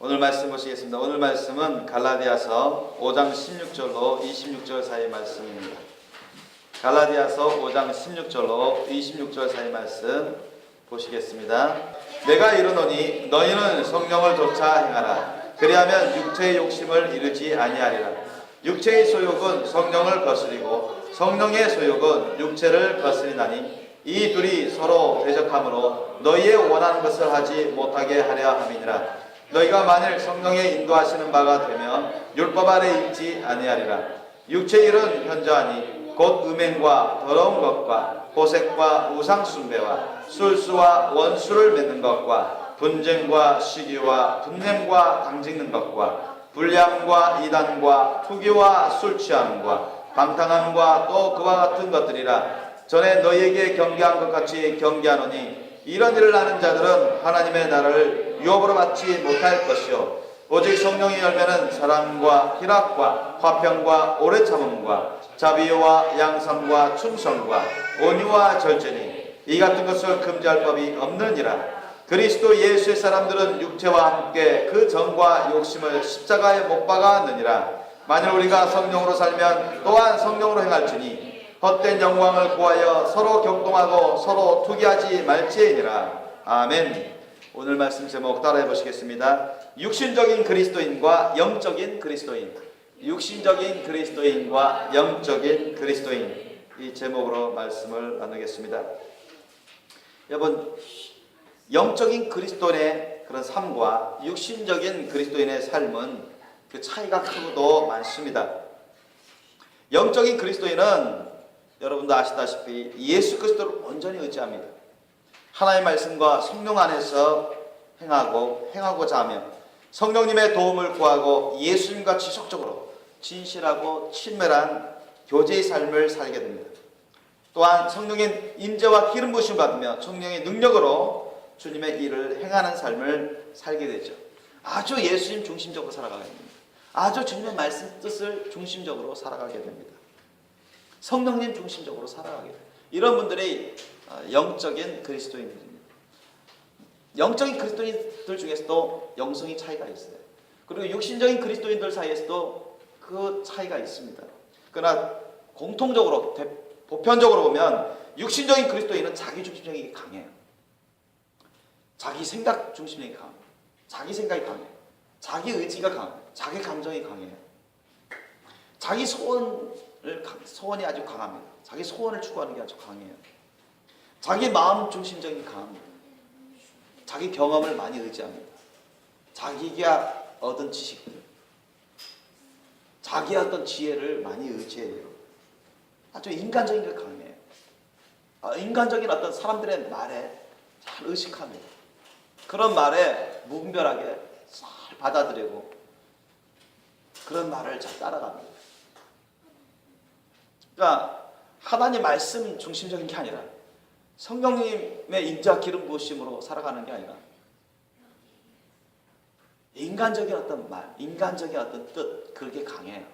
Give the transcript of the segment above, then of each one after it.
오늘 말씀 보시겠습니다. 오늘 말씀은 갈라디아서 5장 16절로 26절 사이 말씀입니다. 갈라디아서 5장 16절로 26절 사이 말씀 보시겠습니다. 내가 이르노니 너희는 성령을 좇아 행하라. 그리하면 육체의 욕심을 이루지 아니하리라. 육체의 소욕은 성령을 거스리고 성령의 소욕은 육체를 거스리나니 이 둘이 서로 대적하므로 너희의 원하는 것을 하지 못하게 하려 함이니라. 너희가 만일 성령의 인도하시는 바가 되면 율법 아래 있지 아니하리라. 육체의 일은 현저하니 곧 음행과 더러운 것과 호색과 우상 숭배와 술수와 원수를 맺는 것과 분쟁과 시기와 분냄과 당짓는 것과 불량과 이단과 투기와 술 취함과 방탕함과 또 그와 같은 것들이라. 전에 너희에게 경계한 것 같이 경계하노니 이런 일을 하는 자들은 하나님의 나라를 유업으로 받지 못할 것이요 오직 성령의 열매는 사랑과 희락과 화평과 오래 참음과 자비와 양선과 충성과 온유와 절제니 이 같은 것을 금지할 법이 없느니라. 그리스도 예수의 사람들은 육체와 함께 그 정과 욕심을 십자가에 못 박았느니라. 만일 우리가 성령으로 살면 또한 성령으로 행할지니 헛된 영광을 구하여 서로 격동하고 서로 투기하지 말지니라. 아멘. 오늘 말씀 제목 따라해 보시겠습니다. 육신적인 그리스도인과 영적인 그리스도인. 육신적인 그리스도인과 영적인 그리스도인. 이 제목으로 말씀을 나누겠습니다. 여러분, 영적인 그리스도인의 그런 삶과 육신적인 그리스도인의 삶은 그 차이가 크고도 많습니다. 영적인 그리스도인은 여러분도 아시다시피 예수 그리스도를 온전히 의지합니다. 하나님의 말씀과 성령 안에서 행하고자 하며 성령님의 도움을 구하고 예수님과 지속적으로 진실하고 친밀한 교제의 삶을 살게 됩니다. 또한 성령의 임재와 기름 부으심을 받으며 성령의 능력으로 주님의 일을 행하는 삶을 살게 되죠. 아주 예수님 중심적으로 살아가게 됩니다. 아주 주님의 말씀 뜻을 중심적으로 살아가게 됩니다. 성령님 중심적으로 살아가게 돼요. 이런 분들이 영적인 그리스도인들입니다. 영적인 그리스도인들 중에서도 영성이 차이가 있어요. 그리고 육신적인 그리스도인들 사이에서도 그 차이가 있습니다. 그러나 공통적으로 보편적으로 보면 육신적인 그리스도인은 자기 중심적이 강해요. 자기 생각 중심적이 강해요. 자기 생각이 강해요. 자기 의지가 강해요. 자기 감정이 강해요. 자기 소원이 아주 강합니다. 자기 소원을 추구하는 게 아주 강해요. 자기 마음 중심적이 강합니다. 자기 경험을 많이 의지합니다. 자기가 얻은 지식들, 자기의 어떤 지혜를 많이 의지해요. 아주 인간적인 게 강해요. 인간적인 어떤 사람들의 말에 잘 의식합니다. 그런 말에 무분별하게 잘 받아들이고 그런 말을 잘 따라갑니다. 그러니까 하나님 말씀 중심적인 게 아니라 성령님의 인자 기름 부으심으로 살아가는 게 아니라 인간적인 어떤 말, 인간적인 어떤 뜻, 그게 강해요.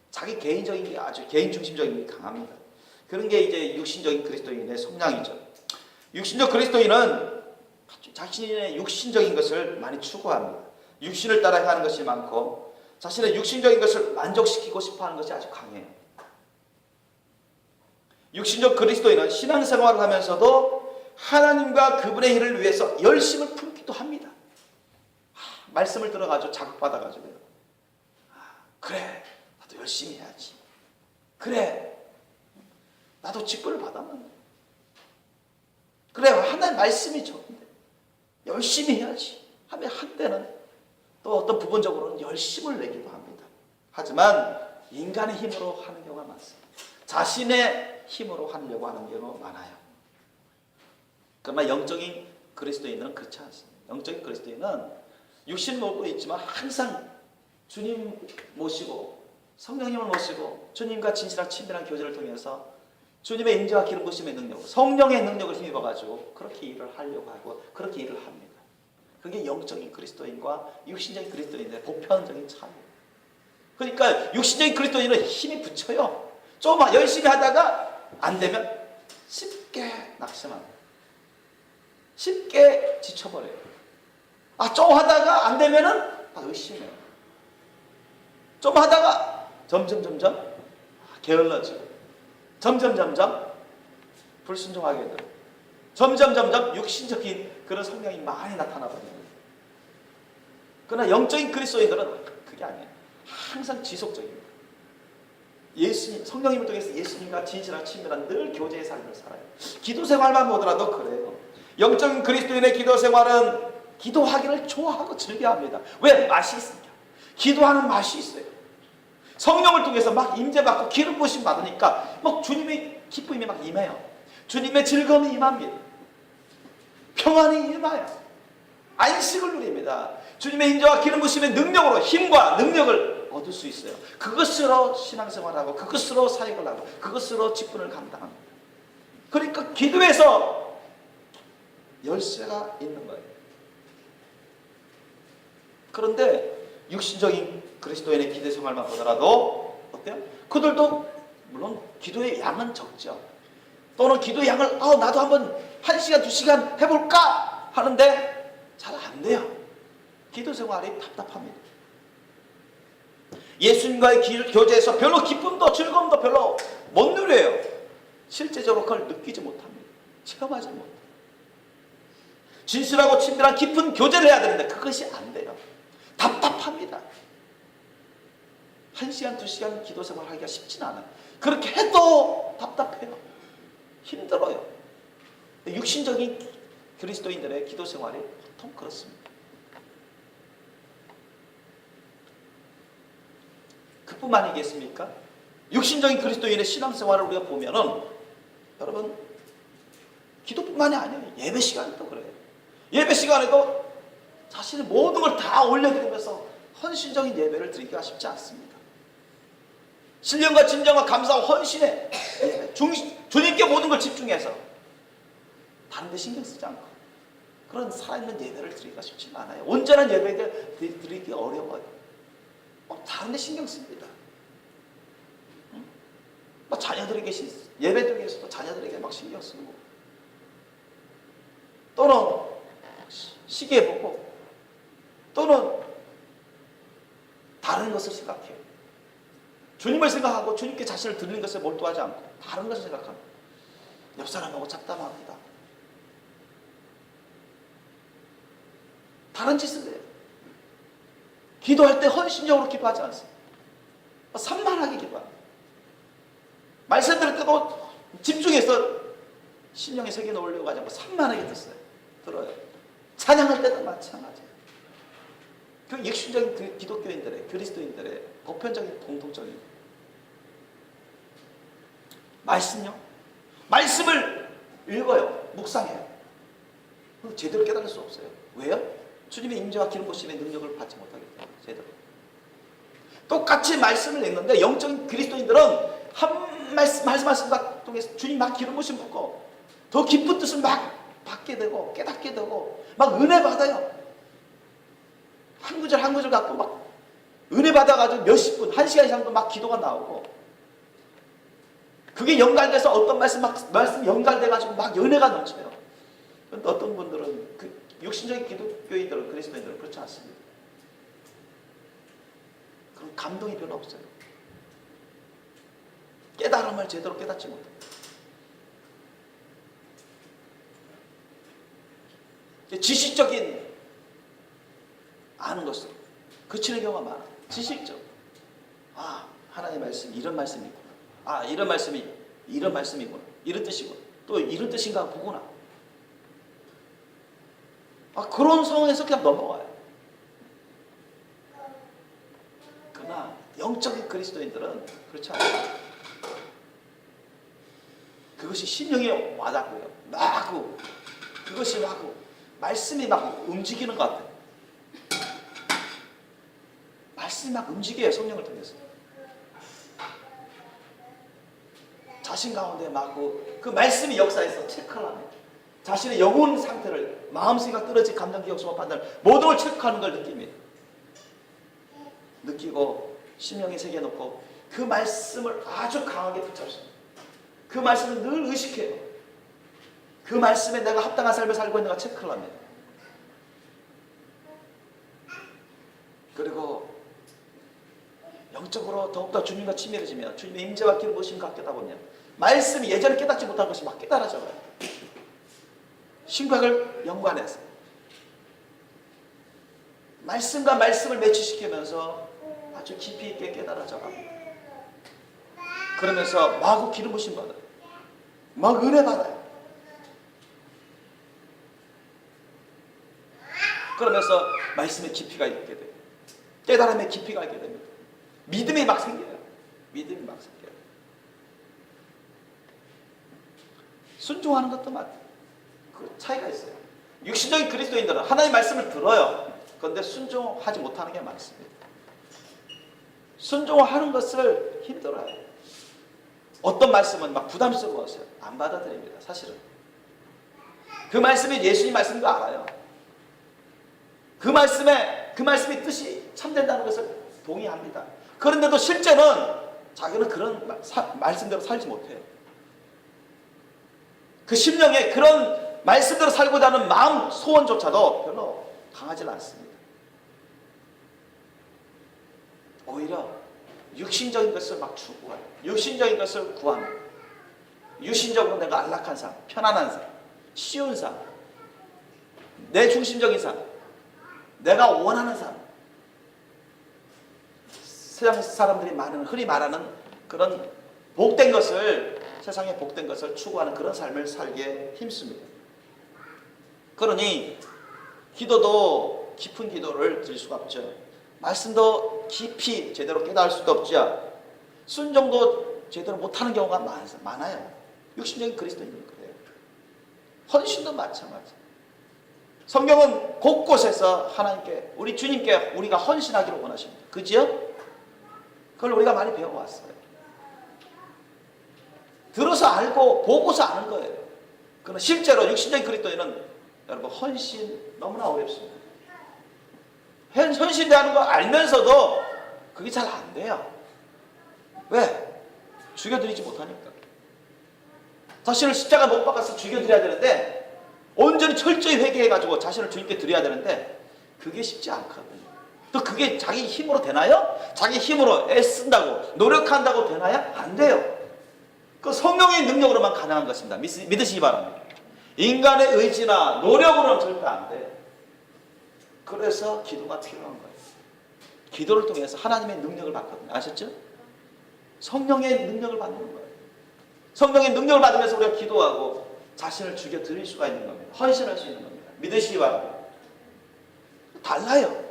자기 개인적인 게 아주 개인 중심적인 게 강합니다. 그런 게 이제 육신적인 그리스도인의 성향이죠. 육신적 그리스도인은 자신의 육신적인 것을 많이 추구합니다. 육신을 따라 행하는 것이 많고 자신의 육신적인 것을 만족시키고 싶어하는 것이 아주 강해요. 육신적 그리스도인은 신앙생활을 하면서도 하나님과 그분의 일을 위해서 열심을 품기도 합니다. 말씀을 들어가지고 자극받아가지고요. 그래, 나도 열심히 해야지. 그래, 나도 직분을 받았는데. 그래, 하나님 말씀이 좋은데 열심히 해야지 하면 한때는 또 어떤 부분적으로는 열심을 내기도 합니다. 하지만 인간의 힘으로 하는 경우가 많습니다. 자신의 힘으로 하려고 하는 경우가 많아요. 그러나 영적인 그리스도인은 그렇지 않습니다. 영적인 그리스도인은 육신을 먹고 있지만 항상 주님 모시고 성령님을 모시고 주님과 진실한 친밀한 교제를 통해서 주님의 인자와 기름 부으심의 능력, 성령의 능력을 힘입어가지고 그렇게 일을 하려고 하고 그렇게 일을 합니다. 그게 영적인 그리스도인과 육신적인 그리스도인의 보편적인 차이예요. 그러니까 육신적인 그리스도인은 힘이 붙여요. 좀 열심히 하다가 안 되면 쉽게 낙심합니다. 쉽게 지쳐버려요. 좀 하다가 안 되면은 의심해요. 좀 하다가 점점 게을러지고, 점점 불순종하게 되고, 점점 육신적인 그런 성향이 많이 나타나 버립니다. 그러나 영적인 그리스도인들은 그게 아니에요. 항상 지속적입니다. 예수님, 성령님을 통해서 예수님과 진실한 친밀한 늘 교제의 삶을 살아요. 기도 생활만 보더라도 그래요. 영적인 그리스도인의 기도 생활은 기도하기를 좋아하고 즐겨합니다. 왜? 맛이 있습니다. 기도하는 맛이 있어요. 성령을 통해서 막 임재받고 기름 부으심 받으니까 막 주님의 기쁨이 막 임해요. 주님의 즐거움이 임합니다. 평안이 임해요. 안식을 누립니다. 주님의 인자와 기름 부으심의 능력으로 힘과 능력을 얻을 수 있어요. 그것으로 신앙생활하고 그것으로 사역을 하고 그것으로 직분을 감당합니다. 그러니까 기도에서 열쇠가 있는 거예요. 그런데 육신적인 그리스도인의 기도 생활만 보더라도 어때요? 그들도 물론 기도의 양은 적죠. 또는 기도의 양을 나도 한번 1시간 2시간 해볼까 하는데 잘 안 돼요. 기도 생활이 답답합니다. 예수님과의 교제에서 별로 기쁨도 즐거움도 별로 못 누려요. 실제적으로 그걸 느끼지 못합니다. 체험하지 못해요. 진실하고 친밀한 깊은 교제를 해야 되는데 그것이 안 돼요. 답답합니다. 1시간 2시간 기도 생활하기가 쉽진 않아요. 그렇게 해도 답답해요. 힘들어요. 육신적인 그리스도인들의 기도 생활이 보통 그렇습니다. 그뿐만이겠습니까? 육신적인 그리스도인의 신앙생활을 우리가 보면은 여러분 기도뿐만이 아니에요. 예배 시간에도 그래요. 예배 시간에도 자신의 모든 걸 다 올려드리면서 헌신적인 예배를 드리기가 쉽지 않습니다. 신령과 진정과 감사와 헌신에 주님께 모든 걸 집중해서 다른 데 신경 쓰지 않고 그런 살아있는 예배를 드리기가 쉽지 않아요. 온전한 예배를 드리기 어려워요. 다른 데 신경 씁니다. 자녀들에게 예배드리기에서도 자녀들에게 막 신경 쓰고 또는 시계 보고 또는 다른 것을 생각해요. 주님을 생각하고 주님께 자신을 드리는 것에 몰두하지 않고 다른 것을 생각합니다. 옆 사람하고 잡담합니다. 다른 짓을 해요. 기도할 때 헌신적으로 기도하지 않습니다. 산만하게 기도합니다. 말씀 들을 때도 집중해서 심령의 세계에 넣으려고 하지 않고 산만하게 들어요. 찬양할 때도 마찬가지예요. 그 육신적인 그 기독교인들의 그리스도인들의 보편적인 공통점입니다. 말씀요? 말씀을 읽어요. 묵상해요. 제대로 깨달을 수 없어요. 왜요? 주님의 임재와 기름 부으심의 능력을 받지 못하기 때문에 제대로. 똑같이 말씀을 읽는데 영적인 그리스도인들은 한 말씀과 통해서 주님 막 기름 부으심 받고 더 깊은 뜻을 막 받게 되고 깨닫게 되고 막 은혜 받아요. 한 구절 한 구절 갖고 막 은혜 받아가지고 몇십 분, 1시간 이상도 막 기도가 나오고 그게 연관돼서 어떤 말씀 연관돼가지고 막 은혜가 넘쳐요. 그런데 어떤 분들은 그 육신적인 기독교인들은 그리스도인들은 그렇지 않습니다. 그런 감동이 별로 없어요. 깨달음을 제대로 깨닫지 못해요. 지식적인 아는 것으로 그치는 경우가 많아요. 지식적. 하나님의 말씀이 이런 말씀이구나. 이런 말씀이 이런 말씀이구나. 이런 뜻이구나. 또 이런 뜻인가 보구나. 그런 상황에서 그냥 넘어가요. 그러나 영적인 그리스도인들은 그렇지 않아요. 그것이 심령에 와닿고요. 그것이 말씀이 막 움직이는 것 같아요. 말씀이 막 움직여요. 성령을 통해서. 자신 가운데 막 그 말씀이 역사에서 체크를 합니다. 자신의 영혼 상태를 마음 생각 떨어진 감정 기억 소화 판단 모든 걸 체크하는 걸 느낍니다. 느끼고 심령의 세계에 놓고 그 말씀을 아주 강하게 붙잡습니다. 그 말씀을 늘 의식해요. 그 말씀에 내가 합당한 삶을 살고 있는가 체크를 합니다. 영적으로 더욱더 주님과 친밀해지면 주님의 임재와 기름 부으심 갖게 하다 보면 말씀이 예전에 깨닫지 못한 것이 막 깨달아져요. 심각을 연관해서 말씀과 말씀을 매치시키면서 아주 깊이 있게 깨달아져 갑니다. 그러면서 마구 기름 부으심 받아요. 막 은혜 받아요. 그러면서 말씀의 깊이가 있게 돼요. 깨달음의 깊이가 있게 됩니다. 믿음이 막 생겨요. 믿음이 막 생겨요. 순종하는 것도 그 차이가 있어요. 육신적인 그리스도인들은 하나님의 말씀을 들어요. 그런데 순종하지 못하는 게 많습니다. 순종하는 것을 힘들어요. 어떤 말씀은 막 부담스러워서요. 안 받아들입니다. 사실은. 그 말씀이 예수님 말씀인 거 알아요. 그 말씀의 뜻이 참된다는 것을 동의합니다. 그런데도 실제는 자기는 그런 말씀대로 살지 못해요. 그 심령에 그런 말씀대로 살고자 하는 마음 소원조차도 별로 강하지 않습니다. 오히려 육신적인 것을 막 추구해요. 육신적인 것을 구합니다. 육신적으로 내가 안락한 삶, 편안한 삶, 쉬운 삶, 내 중심적인 삶, 내가 원하는 삶, 세상 사람들이 흔히 말하는 그런 복된 것을, 세상에 복된 것을 추구하는 그런 삶을 살기에 힘씁니다. 그러니 기도도 깊은 기도를 드릴 수가 없죠. 말씀도 깊이 제대로 깨달을 수도 없죠. 순종도 제대로 못하는 경우가 많아요. 육신적인 그리스도인은 그래요. 헌신도 마찬가지. 성경은 곳곳에서 하나님께, 우리 주님께 우리가 헌신하기를 원하십니다. 그죠? 그걸 우리가 많이 배워왔어요. 들어서 알고 보고서 아는 거예요. 그러나 실제로 육신적인 그리스도인은 여러분 헌신 너무나 어렵습니다. 헌신되는 거 알면서도 그게 잘 안 돼요. 왜? 죽여드리지 못하니까. 자신을 십자가 못 박아서 죽여드려야 되는데 온전히 철저히 회개해가지고 자신을 주님께 드려야 되는데 그게 쉽지 않거든요. 또 그게 자기 힘으로 되나요? 자기 힘으로 애쓴다고 노력한다고 되나요? 안 돼요. 그 성령의 능력으로만 가능한 것입니다. 믿으시기 바랍니다. 인간의 의지나 노력으로는 절대 안 돼요. 그래서 기도가 필요한 거예요. 기도를 통해서 하나님의 능력을 받거든요. 아셨죠? 성령의 능력을 받는 거예요. 성령의 능력을 받으면서 우리가 기도하고 자신을 죽여 드릴 수가 있는 겁니다. 헌신할 수 있는 겁니다. 믿으시기 바랍니다. 달라요.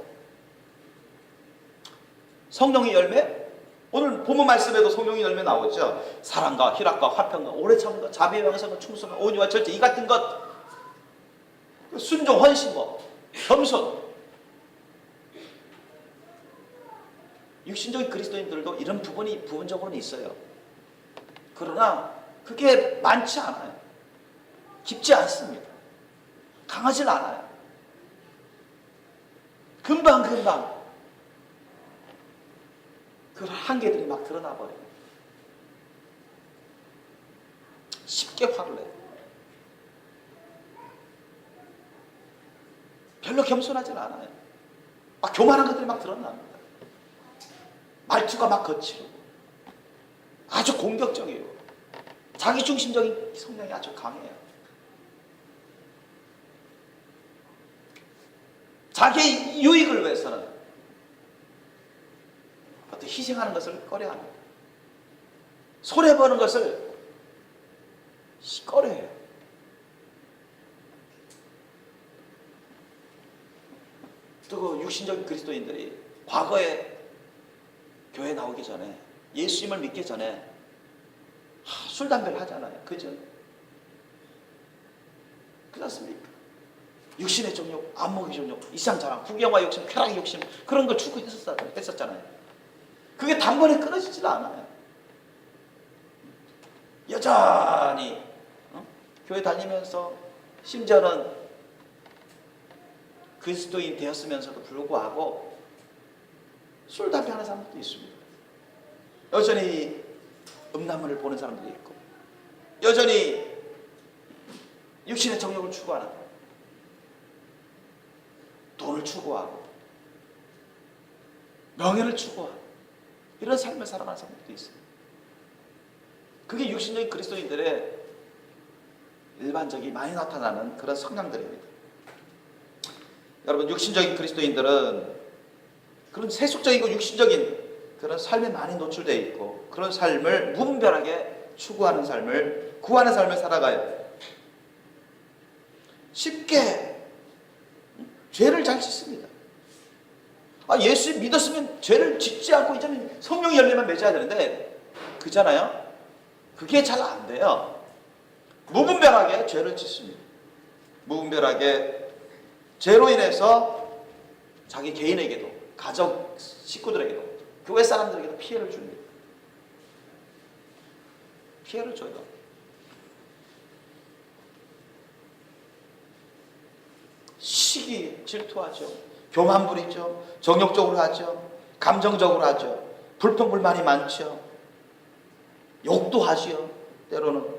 성령의 열매? 오늘 본문 말씀에도 성령의 열매 나오죠. 사랑과 희락과 화평과 오래 참음과 자비와 양선과 충성과 온유와 절제, 이 같은 것, 순종, 헌신, 겸손. 육신적인 그리스도인들도 이런 부분이 부분적으로는 있어요. 그러나 그게 많지 않아요. 깊지 않습니다. 강하진 않아요. 금방 그런 한계들이 막 드러나 버려요. 쉽게 화를 내요. 별로 겸손하진 않아요. 막 교만한 것들이 막 드러납니다. 말투가 막 거칠고 아주 공격적이에요. 자기중심적인 성향이 아주 강해요. 자기의 유익을 위해서는 어떤 희생하는 것을 꺼려합니다. 손해보는 것을 꺼려해요. 또 그 육신적인 그리스도인들이 과거에 교회 나오기 전에, 예수님을 믿기 전에 술, 담배를 하잖아요. 그죠? 그렇지 않습니까? 육신의 정욕, 안목의 정욕, 이상자랑, 구경과 욕심, 쾌락의 욕심, 그런 걸 추구했었잖아요. 그게 단번에 끊어지질 않아요. 여전히 교회 다니면서 심지어는 그리스도인 되었으면서도 불구하고 술, 담배 하는 사람들도 있습니다. 여전히 음란물을 보는 사람들이 있고, 여전히 육신의 정욕을 추구하는, 돈을 추구하고, 명예를 추구하고, 이런 삶을 살아가는 사람들도 있어요. 그게 육신적인 그리스도인들의 일반적이 많이 나타나는 그런 성향들입니다. 여러분, 육신적인 그리스도인들은 그런 세속적이고 육신적인 그런 삶에 많이 노출되어 있고, 그런 삶을 무분별하게 추구하는 삶을, 구하는 삶을 살아가요. 쉽게 죄를 잘 짓습니다. 예수 믿었으면 죄를 짓지 않고 이제는 성령의 열매만 맺어야 되는데, 그잖아요. 그게 잘 안 돼요. 무분별하게 죄를 짓습니다. 무분별하게 죄로 인해서 자기 개인에게도, 가족 식구들에게도, 교회 사람들에게도 피해를 줍니다. 피해를 줘요. 시기 질투하죠. 교만 부리죠. 정욕적으로 하죠. 감정적으로 하죠. 불평불만이 많죠. 욕도 하지요. 때로는.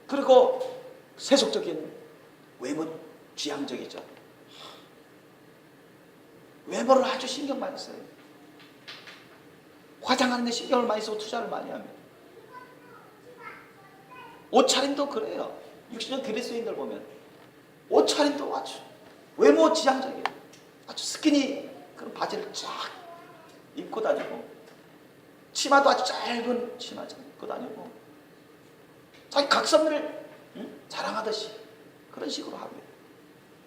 그리고 세속적인 외모 지향적이죠. 외모를 아주 신경 많이 써요. 화장하는 데 신경을 많이 쓰고 투자를 많이 합니다. 옷차림도 그래요. 육신적 그리스도인들 보면 옷차림도 아주 외모 지향적이에요. 아주 스키니 그런 바지를 쫙 입고 다니고, 치마도 아주 짧은 치마 입고 다니고, 자기 각선미를 자랑하듯이 그런 식으로 합니다.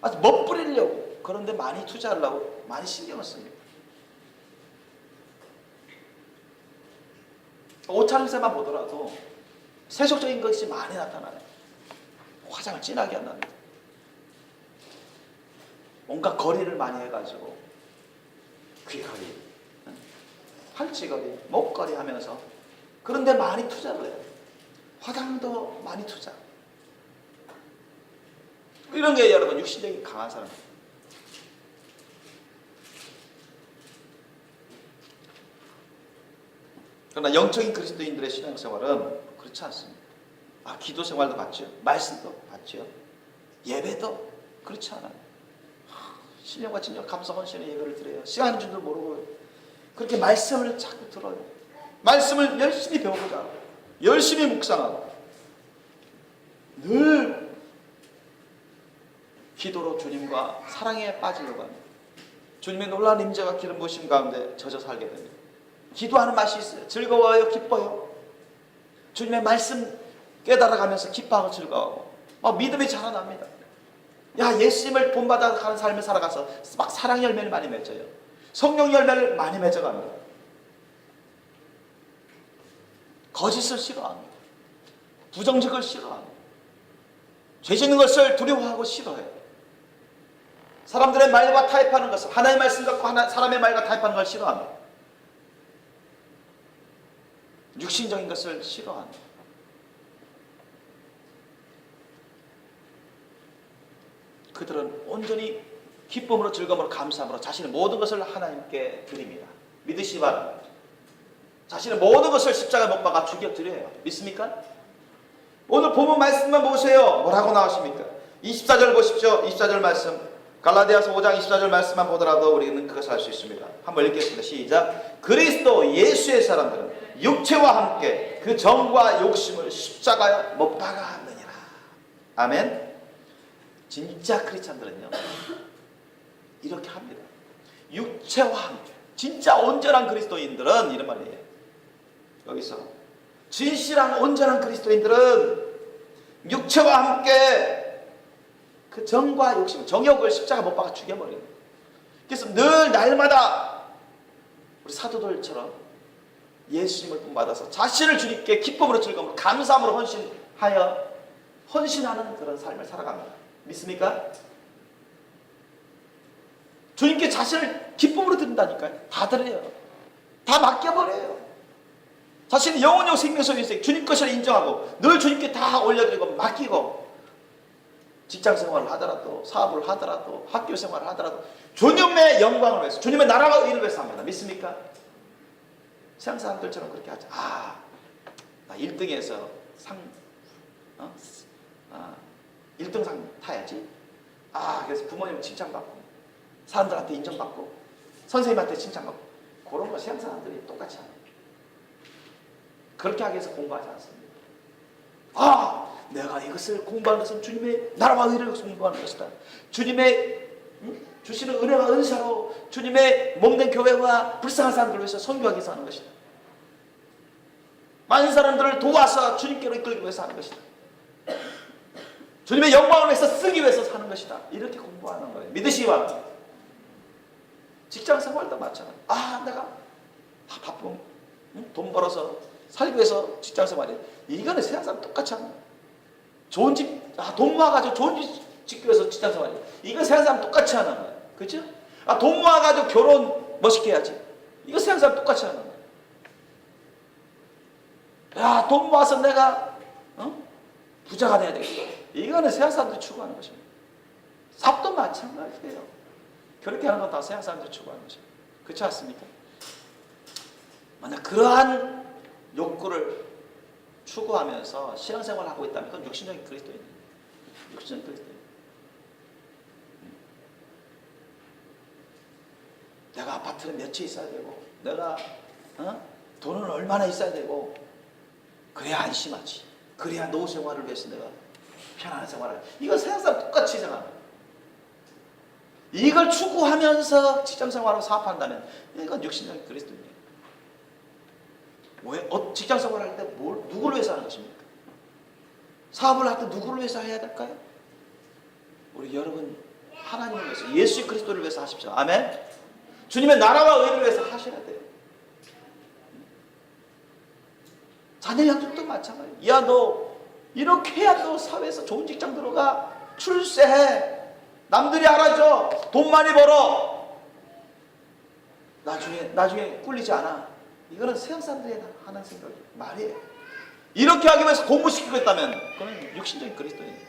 아주 멋부리려고, 그런데 많이 투자하려고 많이 신경을 씁니다. 옷차림새만 보더라도 세속적인 것이 많이 나타나요. 화장을 진하게 한답니다. 온갖 거리를 많이 해가지고 귀걸이, 팔찌걸이, 목걸이 하면서 그런데 많이 투자를 해요. 화장도 많이 투자. 이런 게 여러분 육신적인 강한 사람입니다. 그러나 영적인 그리스도인들의 신앙생활은 그렇지 않습니다. 기도 생활도 받죠. 말씀도 받죠. 예배도 그렇지 않아요. 신령과 진정 감사 헌신의 예배를 드려요. 시간인 줄도 모르고 그렇게 말씀을 자꾸 들어요. 말씀을 열심히 배워보자. 열심히 묵상하고 늘 기도로 주님과 사랑에 빠지려고 합니다. 주님의 놀라운 임재와 기름 부으심 가운데 젖어 살게 됩니다. 기도하는 맛이 있어요. 즐거워요. 기뻐요. 주님의 말씀 깨달아가면서 기뻐하고 즐거워하고 믿음이 자라납니다. 예수님을 본받아 가는 삶을 살아가서 막 사랑 열매를 많이 맺어요. 성령 열매를 많이 맺어갑니다. 거짓을 싫어합니다. 부정직을 싫어합니다. 죄 짓는 것을 두려워하고 싫어해요. 사람들의 말과 타협하는 것을, 하나의 말씀 갖고 사람의 말과 타협하는 걸 싫어합니다. 육신적인 것을 싫어합니다. 그들은 온전히 기쁨으로 즐거움으로 감사함으로 자신의 모든 것을 하나님께 드립니다. 믿으시기 바랍니다. 자신의 모든 것을 십자가에 못 박아 죽여드려요. 믿습니까? 오늘 본문 말씀만 보세요. 뭐라고 나오십니까? 24절 보십시오. 24절 말씀, 갈라디아서 5장 24절 말씀만 보더라도 우리는 그것을 알 수 있습니다. 한번 읽겠습니다. 시작. 그리스도 예수의 사람들은 육체와 함께 그 정과 욕심을 십자가에 못 박았느니라. 아멘. 진짜 크리스찬들은요 이렇게 합니다. 육체와 함께, 진짜 온전한 그리스도인들은 이런 말이에요. 여기서 진실한 온전한 그리스도인들은 육체와 함께 그 정과 욕심, 정욕을 십자가 못 박아 죽여버려요. 그래서 늘 날마다 우리 사도들처럼 예수님을 본받아서 자신을 주님께 기쁨으로 즐거움으로 감사함으로 헌신하는 그런 삶을 살아갑니다. 믿습니까? 주님께 자신을 기쁨으로 드린다니까요. 다 드려요. 다 맡겨버려요. 자신의 영혼적 생명소유 인생 주님 것을 인정하고 늘 주님께 다 올려드리고 맡기고, 직장생활을 하더라도 사업을 하더라도 학교생활을 하더라도 주님의 영광을 위해서, 주님의 나라와 의를 위해서 합니다. 믿습니까? 세상 사람들처럼 그렇게 하죠. 나 1등에서 1등상 타야지. 그래서 부모님 칭찬받고 사람들한테 인정받고 선생님한테 칭찬받고 그런 거 세상 사람들이 똑같이 하는 거예요. 그렇게 하기 위해서 공부하지 않습니다. 내가 이것을 공부하는 것은 주님의 나라와 의를 공부하는 것이다. 주님의 주시는 은혜와 은사로 주님의 몸된 교회와 불쌍한 사람들을 위해서 선교하기 위해서 하는 것이다. 많은 사람들을 도와서 주님께로 이끌기 위해서 하는 것이다. 주님의 영광을 위해서 쓰기 위해서 사는 것이다. 이렇게 공부하는 거예요. 믿으시기 바랍니다. 직장 생활도 마찬가지야. 내가 바쁜 돈 벌어서 살기 위해서 직장 생활이 이거는 세상 사람 똑같이 하는 거예요. 좋은 집, 돈 모아가지고 좋은 집 짓기 위해서 직장 생활이 이거 세상 사람 똑같이 하는 거예요. 그렇죠? 돈 모아가지고 결혼 멋있게 해야지. 이거 세상 사람 똑같이 하는 거예요. 돈 모아서 내가 부자가 돼야 되겠다. 이거는 세상 사람들이 추구하는 것입니다. 사업도 마찬가지예요. 그렇게 하는 건 다 세상 사람들이 추구하는 것입니다. 그렇지 않습니까? 만약 그러한 욕구를 추구하면서 신앙생활을 하고 있다면 그건 육신적인 그리스도인이에요. 육신적인 그리스도인. 내가 아파트는 몇 채 있어야 되고 내가 돈은 얼마나 있어야 되고 그래야 안심하지. 그래야 노후 생활을 위해서 내가 편안한 생활을. 이건 세상 사람 똑같이 생각합니다. 이걸 추구하면서 직장 생활하고 사업한다면 이건 육신적인 그리스도인이에요. 직장 생활할 때 누구를 위해서 하는 것입니까? 사업을 할 때 누구를 위해서 해야 될까요? 우리 여러분 하나님을 위해서 예수 그리스도를 위해서 하십시오. 아멘. 주님의 나라와 의를 위해서 하셔야 돼요. 자녀 양육도 마찬가지예요. 너 이렇게 해야 너 사회에서 좋은 직장 들어가. 출세해. 남들이 알아줘. 돈 많이 벌어. 나중에 꿀리지 않아. 이거는 세상 사람들이 하는 생각이 말이에요. 이렇게 하기 위해서 공부시키고 있다면 그건 육신적인 그리스도인이에요.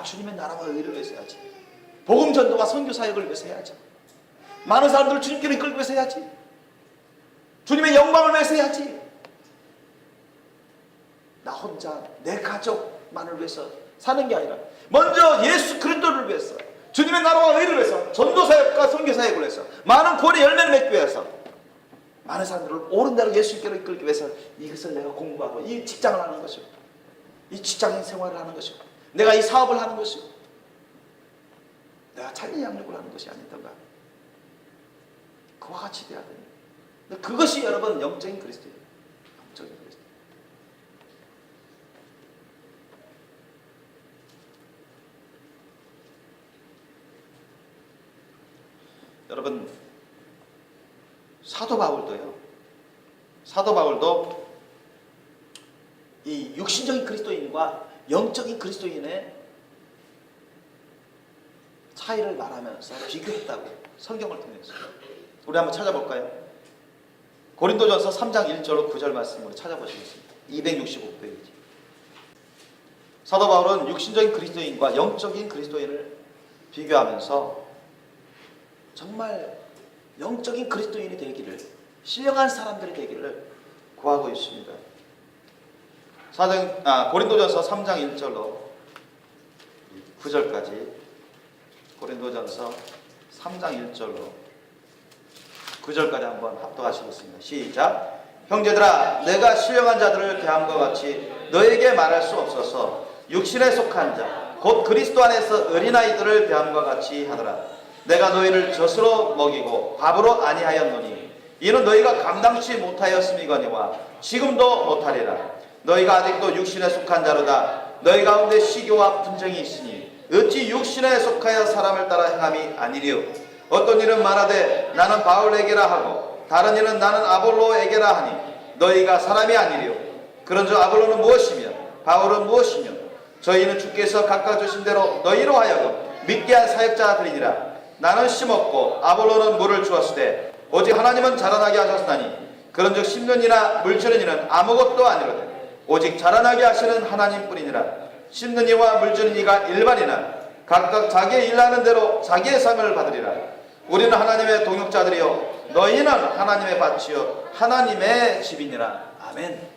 주님의 나라와 의를 위해서 해야지. 복음 전도와 선교 사역을 위해서 해야지. 많은 사람들을 주님께로 이끌기 위해서 해야지. 주님의 영광을 위해서 해야지. 나 혼자 내 가족만을 위해서 사는 게 아니라 먼저 예수 그리스도를 위해서 주님의 나라와 의를 위해서 전도사역과 선교사역을 위해서 많은 구원의 열매를 맺기 위해서 많은 사람들을 옳은 대로 예수께로 이끌기 위해서 이것을 내가 공부하고 이 직장을 하는 것이고 이 직장인 생활을 하는 것이고 내가 이 사업을 하는 것이고 내가 자녀 양육을 하는 것이 아니던가. 그와 같이 돼야 됩니다. 그것이 여러분 영적인 그리스도예요. 영적인 그리스도. 여러분 사도 바울도 이 육신적인 그리스도인과 영적인 그리스도인의 차이를 말하면서 비교했다고 성경을 통해서. 우리 한번 찾아볼까요? 고린도전서 3장 1절로 9절 말씀으로 찾아보시겠습니다. 265페이지. 사도 바울은 육신적인 그리스도인과 영적인 그리스도인을 비교하면서 정말 영적인 그리스도인이 되기를, 신령한 사람들이 되기를 구하고 있습니다. 고린도전서 3장 1절로 9절까지. 고린도전서 3장 1절로 9절까지 한번 합독하시겠습니다. 시작. 형제들아, 내가 신령한 자들을 대함과 같이 너에게 말할 수 없어서 육신에 속한 자, 곧 그리스도 안에서 어린아이들을 대함과 같이 하더라. 내가 너희를 젖으로 먹이고 밥으로 아니하였노니 이는 너희가 감당치 못하였음이거니와 지금도 못하리라. 너희가 아직도 육신에 속한 자로다. 너희 가운데 시교와 분쟁이 있으니 어찌 육신에 속하여 사람을 따라 행함이 아니리요. 어떤 이는 말하되 나는 바울에게라 하고 다른 이는 나는 아볼로에게라 하니 너희가 사람이 아니리요. 그런즉 아볼로는 무엇이며 바울은 무엇이며 저희는 주께서 각각 주신 대로 너희로 하여금 믿게 한 사역자들이니라. 나는 심었고 아볼로는 물을 주었으되 오직 하나님은 자라나게 하셨나니 그런즉 심는 이나 물 주는 이는 아무것도 아니로되 오직 자라나게 하시는 하나님뿐이니라. 심는 이와 물 주는 이가 일반이나 각각 자기의 일하는 대로 자기의 상을 받으리라. 우리는 하나님의 동역자들이요 너희는 하나님의 밭이요 하나님의 집이니라. 아멘.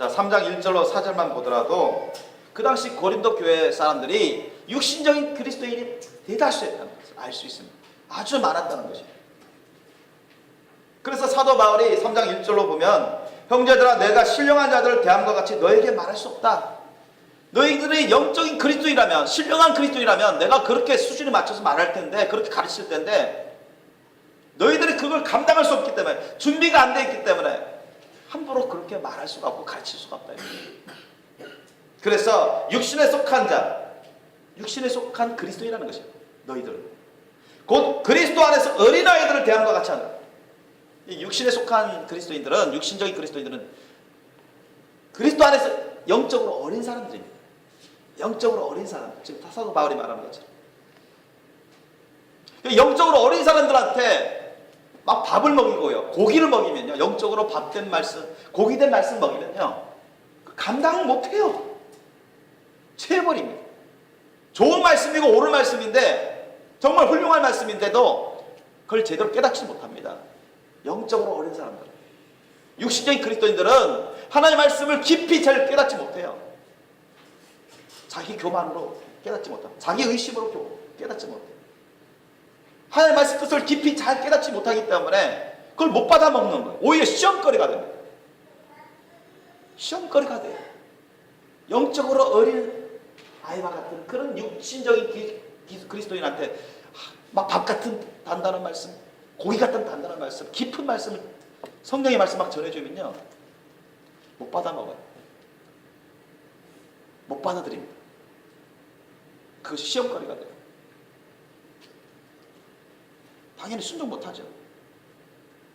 자, 3장 1절로 4절만 보더라도 그 당시 고린도 교회 사람들이 육신적인 그리스도인이 대다수였다는 것을 알 수 있습니다. 아주 많았다는 것이에요. 그래서 사도 바울이 3장 1절로 보면 형제들아 내가 신령한 자들을 대함과 같이 너에게 말할 수 없다. 너희들이 영적인 그리스도인이라면, 신령한 그리스도인이라면 내가 그렇게 수준에 맞춰서 말할 텐데, 그렇게 가르칠 텐데 너희들이 그걸 감당할 수 없기 때문에, 준비가 안 돼 있기 때문에 함부로 그렇게 말할 수가 없고 가르칠 수가 없다. 그래서 육신에 속한 자, 육신에 속한 그리스도인이라는 것이에요. 너희들은 곧 그리스도 안에서 어린아이들을 대함과 같이 하는, 이 육신에 속한 그리스도인들은, 육신적인 그리스도인들은 그리스도 안에서 영적으로 어린 사람들입니다. 영적으로 어린 사람, 지금 사도 바울이 말하는 것처럼 영적으로 어린 사람들한테 막 밥을 먹이고요, 고기를 먹이면요, 영적으로 밥된 말씀, 고기된 말씀 먹이면요 감당을 못해요. 체해버립니다. 좋은 말씀이고 옳은 말씀인데, 정말 훌륭한 말씀인데도 그걸 제대로 깨닫지 못합니다. 영적으로 어린 사람들, 육신적인 그리스도인들은 하나님의 말씀을 깊이 잘 깨닫지 못해요. 자기 교만으로 깨닫지 못합니다. 자기 의심으로 깨닫지 못해요. 하나님의 말씀 뜻을 깊이 잘 깨닫지 못하기 때문에 그걸 못 받아 먹는 거예요. 오히려 시험거리가 됩니다. 시험거리가 돼요. 영적으로 어린 아이와 같은 그런 육신적인 그리스도인한테 막 밥 같은 단단한 말씀, 고기 같은 단단한 말씀, 깊은 말씀을, 성령의 말씀 막 전해주면요 못 받아 먹어요. 못 받아들입니다. 그것이 시험거리가 돼요. 당연히 순종 못하죠.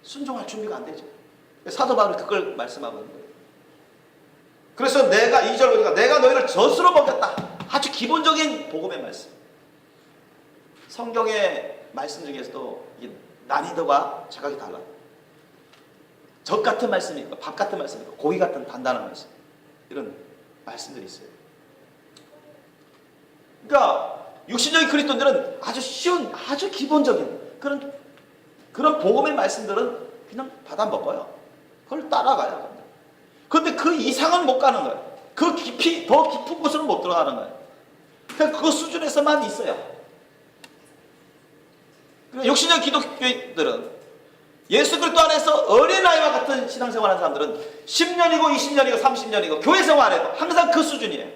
순종할 준비가 안 되죠. 사도 바울이 그걸 말씀하고 있는 거예요. 그래서 내가 2절 보니까 내가 너희를 젖으로 먹였다. 아주 기본적인 복음의 말씀. 성경의 말씀 중에서도 이 난이도가 제각이 달라요. 젖 같은 말씀이 있고 밥 같은 말씀이 있고 고기 같은 단단한 말씀, 이런 말씀들이 있어요. 그러니까 육신적인 그리스도인들은 아주 쉬운, 아주 기본적인 그런 복음의 말씀들은 그냥 받아 먹어요. 그걸 따라가요. 그런데 그 이상은 못 가는 거예요. 그 깊이, 더 깊은 곳으로 못 들어가는 거예요. 그냥 그 수준에서만 있어요. 육신적 기독교인들은, 예수 그리스도 안에서 어린아이와 같은 신앙생활하는 사람들은 10년이고 20년이고 30년이고 교회 생활에도 항상 그 수준이에요.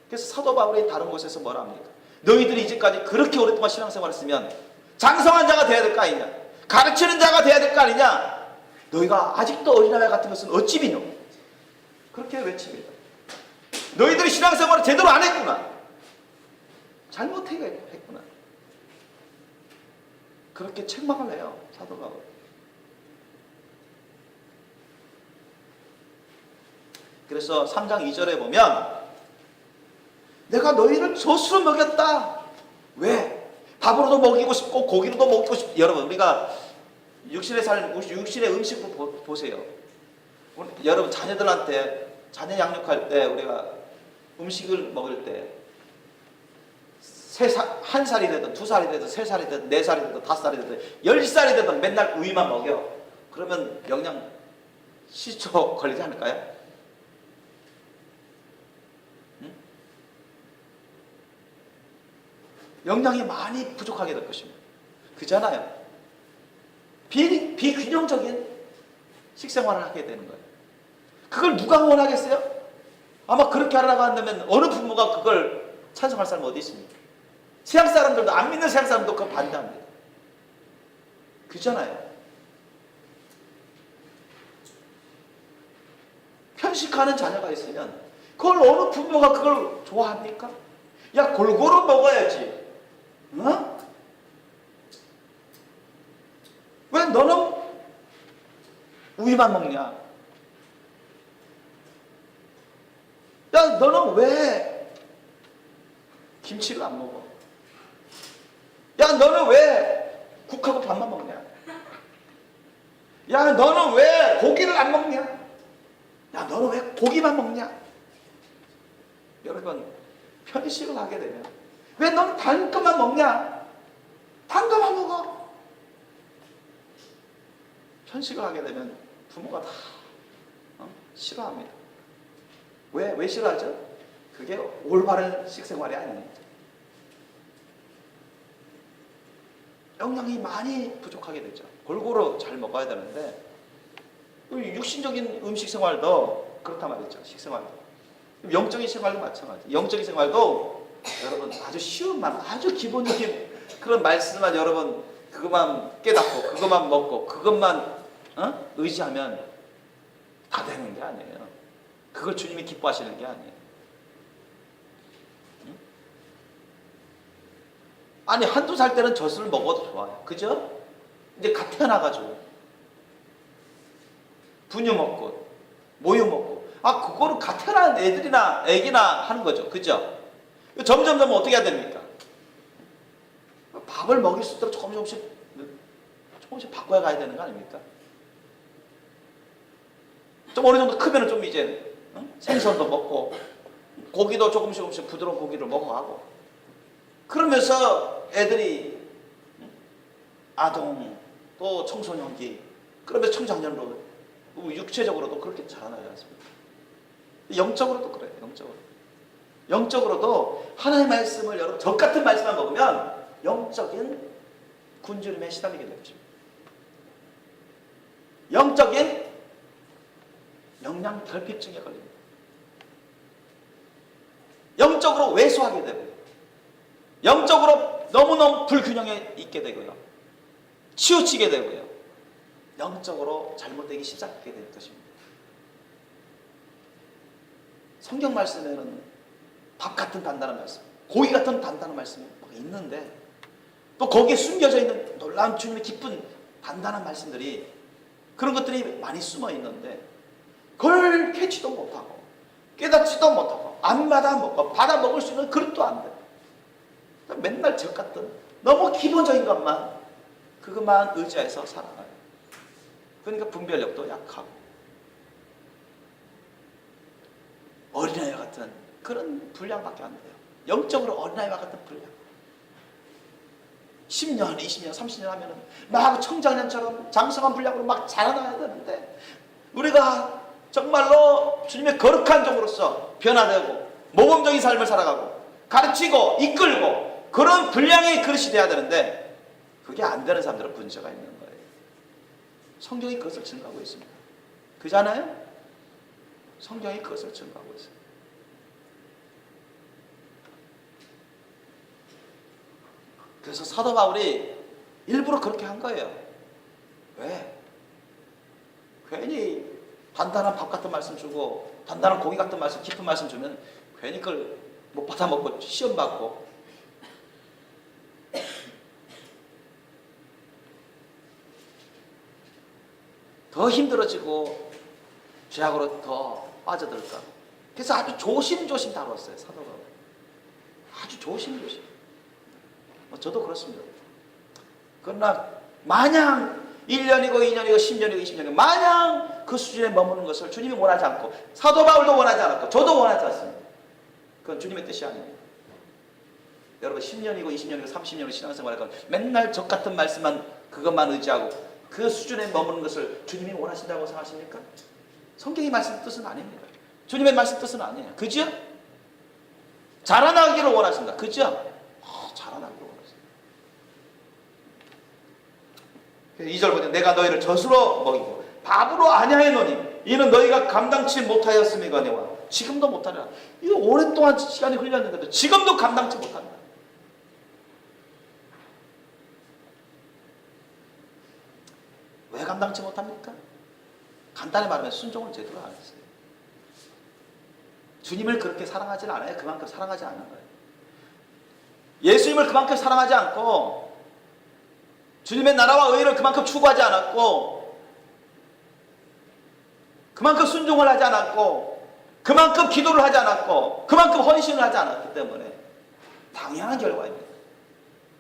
그래서 사도 바울이 다른 곳에서 뭐라 합니까? 너희들이 이제까지 그렇게 오랫동안 신앙생활했으면 장성한 자가 돼야 될 거 아니냐, 가르치는 자가 돼야 될 거 아니냐, 너희가 아직도 어린아이 같은 것은 어찌 비뇨? 그렇게 외칩니다. 너희들이 신앙생활을 제대로 안 했구나, 잘못했구나, 그렇게 책망을 해요, 사도 바울. 그래서 3장 2절에 보면 내가 너희를 젖으로 먹였다. 왜? 밥으로도 먹이고 싶고 고기로도 먹이고 싶고. 여러분, 우리가 육신의 음식을 보세요. 여러분, 자녀들한테, 자녀 양육할 때 우리가 음식을 먹을 때 1살이 되든 2살이 되든 3살이 되든 4살이 되든 5살이 되든 10살이 되든 맨날 우유만 먹여. 그러면 영양 시초 걸리지 않을까요? 응? 영양이 많이 부족하게 될 것입니다. 그잖아요. 비균형적인 식생활을 하게 되는 거예요. 그걸 누가 원하겠어요? 아마 그렇게 하려고 한다면 어느 부모가 그걸 찬성할 사람은 어디 있습니까? 세상 사람들도, 안 믿는 세상 사람도 그거 반대합니다. 그잖아요. 편식하는 자녀가 있으면 그걸 어느 부모가 그걸 좋아합니까? 야, 골고루 먹어야지. 어? 왜 너는 우유만 먹냐? 야, 너는 왜 김치를 안 먹어? 야, 너는 왜 국하고 밥만 먹냐? 야, 너는 왜 고기를 안 먹냐? 야, 너는 왜 고기만 먹냐? 여러분, 편식을 하게 되면 왜 너는 단 것만 먹냐? 단 것만 먹어. 편식을 하게 되면 부모가 다 싫어합니다. 왜 싫어하죠? 그게 올바른 식생활이 아닙니다. 영양이 많이 부족하게 되죠. 골고루 잘 먹어야 되는데 육신적인 음식 생활도 그렇단 말이죠. 식생활도. 영적인 생활도 마찬가지. 영적인 생활도 여러분 아주 쉬운 아주 기본적인 그런 말씀만 여러분 그것만 깨닫고 그것만 먹고 그것만 의지하면 다 되는 게 아니에요. 그걸 주님이 기뻐하시는 게 아니에요. 아니 한두 살 때는 젖을 먹어도 좋아요. 그죠? 이제 갓 태어나가지고 분유 먹고 모유 먹고 그거를 갓 태어난 애기나 하는 거죠. 그죠? 점점점 어떻게 해야 됩니까? 밥을 먹일 수 있도록 조금씩 바꿔야 가야 되는 거 아닙니까? 좀 어느 정도 크면은 좀 이제 생선도 먹고 고기도 조금씩 부드러운 고기를 먹어가고 그러면서 애들이 아동 또 청소년기 그러면서 청장년으로 육체적으로도 그렇게 자라나지 않습니까? 영적으로도 그래요. 영적으로도 하나님의 말씀을 여러분 적 같은 말씀만 먹으면 영적인 굶주림에 시달리게 되죠. 영적인 영양 결핍증에 걸립니다. 영적으로 왜소하게 되고요. 영적으로 너무너무 불균형에 있게 되고요. 치우치게 되고요. 영적으로 잘못되기 시작하게 될 것입니다. 성경 말씀에는 밥 같은 단단한 말씀, 고기 같은 단단한 말씀이 막 있는데 또 거기에 숨겨져 있는 놀라운 주님의 깊은 단단한 말씀들이 그런 것들이 많이 숨어 있는데 그걸 캐치도 못하고 깨닫지도 못하고 안 받아 먹고 받아 먹을 수 있는 그릇도 안 돼. 맨날 적 같은 너무 기본적인 그것만 의지해서 살아가요. 그러니까 분별력도 약하고 어린아이와 같은 그런 분량밖에 안 돼요. 영적으로 어린아이와 같은 분량. 10년, 20년, 30년 하면은 막 청장년처럼 장성한 분량으로 막 자라나야 되는데 우리가 정말로 주님의 거룩한 종으로서 변화되고 모범적인 삶을 살아가고 가르치고 이끌고 그런 분량의 그릇이 돼야 되는데 그게 안 되는 사람들은 문제가 있는 거예요. 성경이 그것을 증거하고 있습니다. 그잖아요? 성경이 그것을 증거하고 있습니다. 그래서 사도 바울이 일부러 그렇게 한 거예요. 왜? 괜히 단단한 밥 같은 말씀 주고 단단한 고기 같은 말씀, 깊은 말씀 주면 괜히 그걸 못 받아 먹고 시험 받고 더 힘들어지고 죄악으로 더 빠져들까. 그래서 아주 조심조심 다뤘어요. 사도가. 아주 조심조심. 저도 그렇습니다. 그러나 마냥 1년이고 2년이고 10년이고 20년이고 마냥 그 수준에 머무는 것을 주님이 원하지 않고 사도 바울도 원하지 않았고 저도 원하지 않습니다. 그건 주님의 뜻이 아닙니다. 여러분 10년이고 20년이고 30년이고 신앙생활을 하고 맨날 적 같은 말씀만 그것만 의지하고 그 수준에 머무는 것을 주님이 원하신다고 생각하십니까? 성경이 말씀 뜻은 아닙니다. 주님의 말씀 뜻은 아니에요. 그죠? 자라나기를 원하신다. 그죠? 자라나기를 원하신다. 2절 보면 내가 너희를 젖으로 먹이고 밥으로 아냐하노니 이는 너희가 감당치 못하였음이거니와 지금도 못하리라. 이거 오랫동안 시간이 흘렸는데도 지금도 감당치 못한다. 왜 감당치 못합니까? 간단히 말하면 순종을 제대로 안 했어요. 주님을 그렇게 사랑하지 않아요. 그만큼 사랑하지 않는 거예요. 예수님을 그만큼 사랑하지 않고 주님의 나라와 의를 그만큼 추구하지 않았고 그만큼 순종을 하지 않았고 그만큼 기도를 하지 않았고 그만큼 헌신을 하지 않았기 때문에 당연한 결과입니다.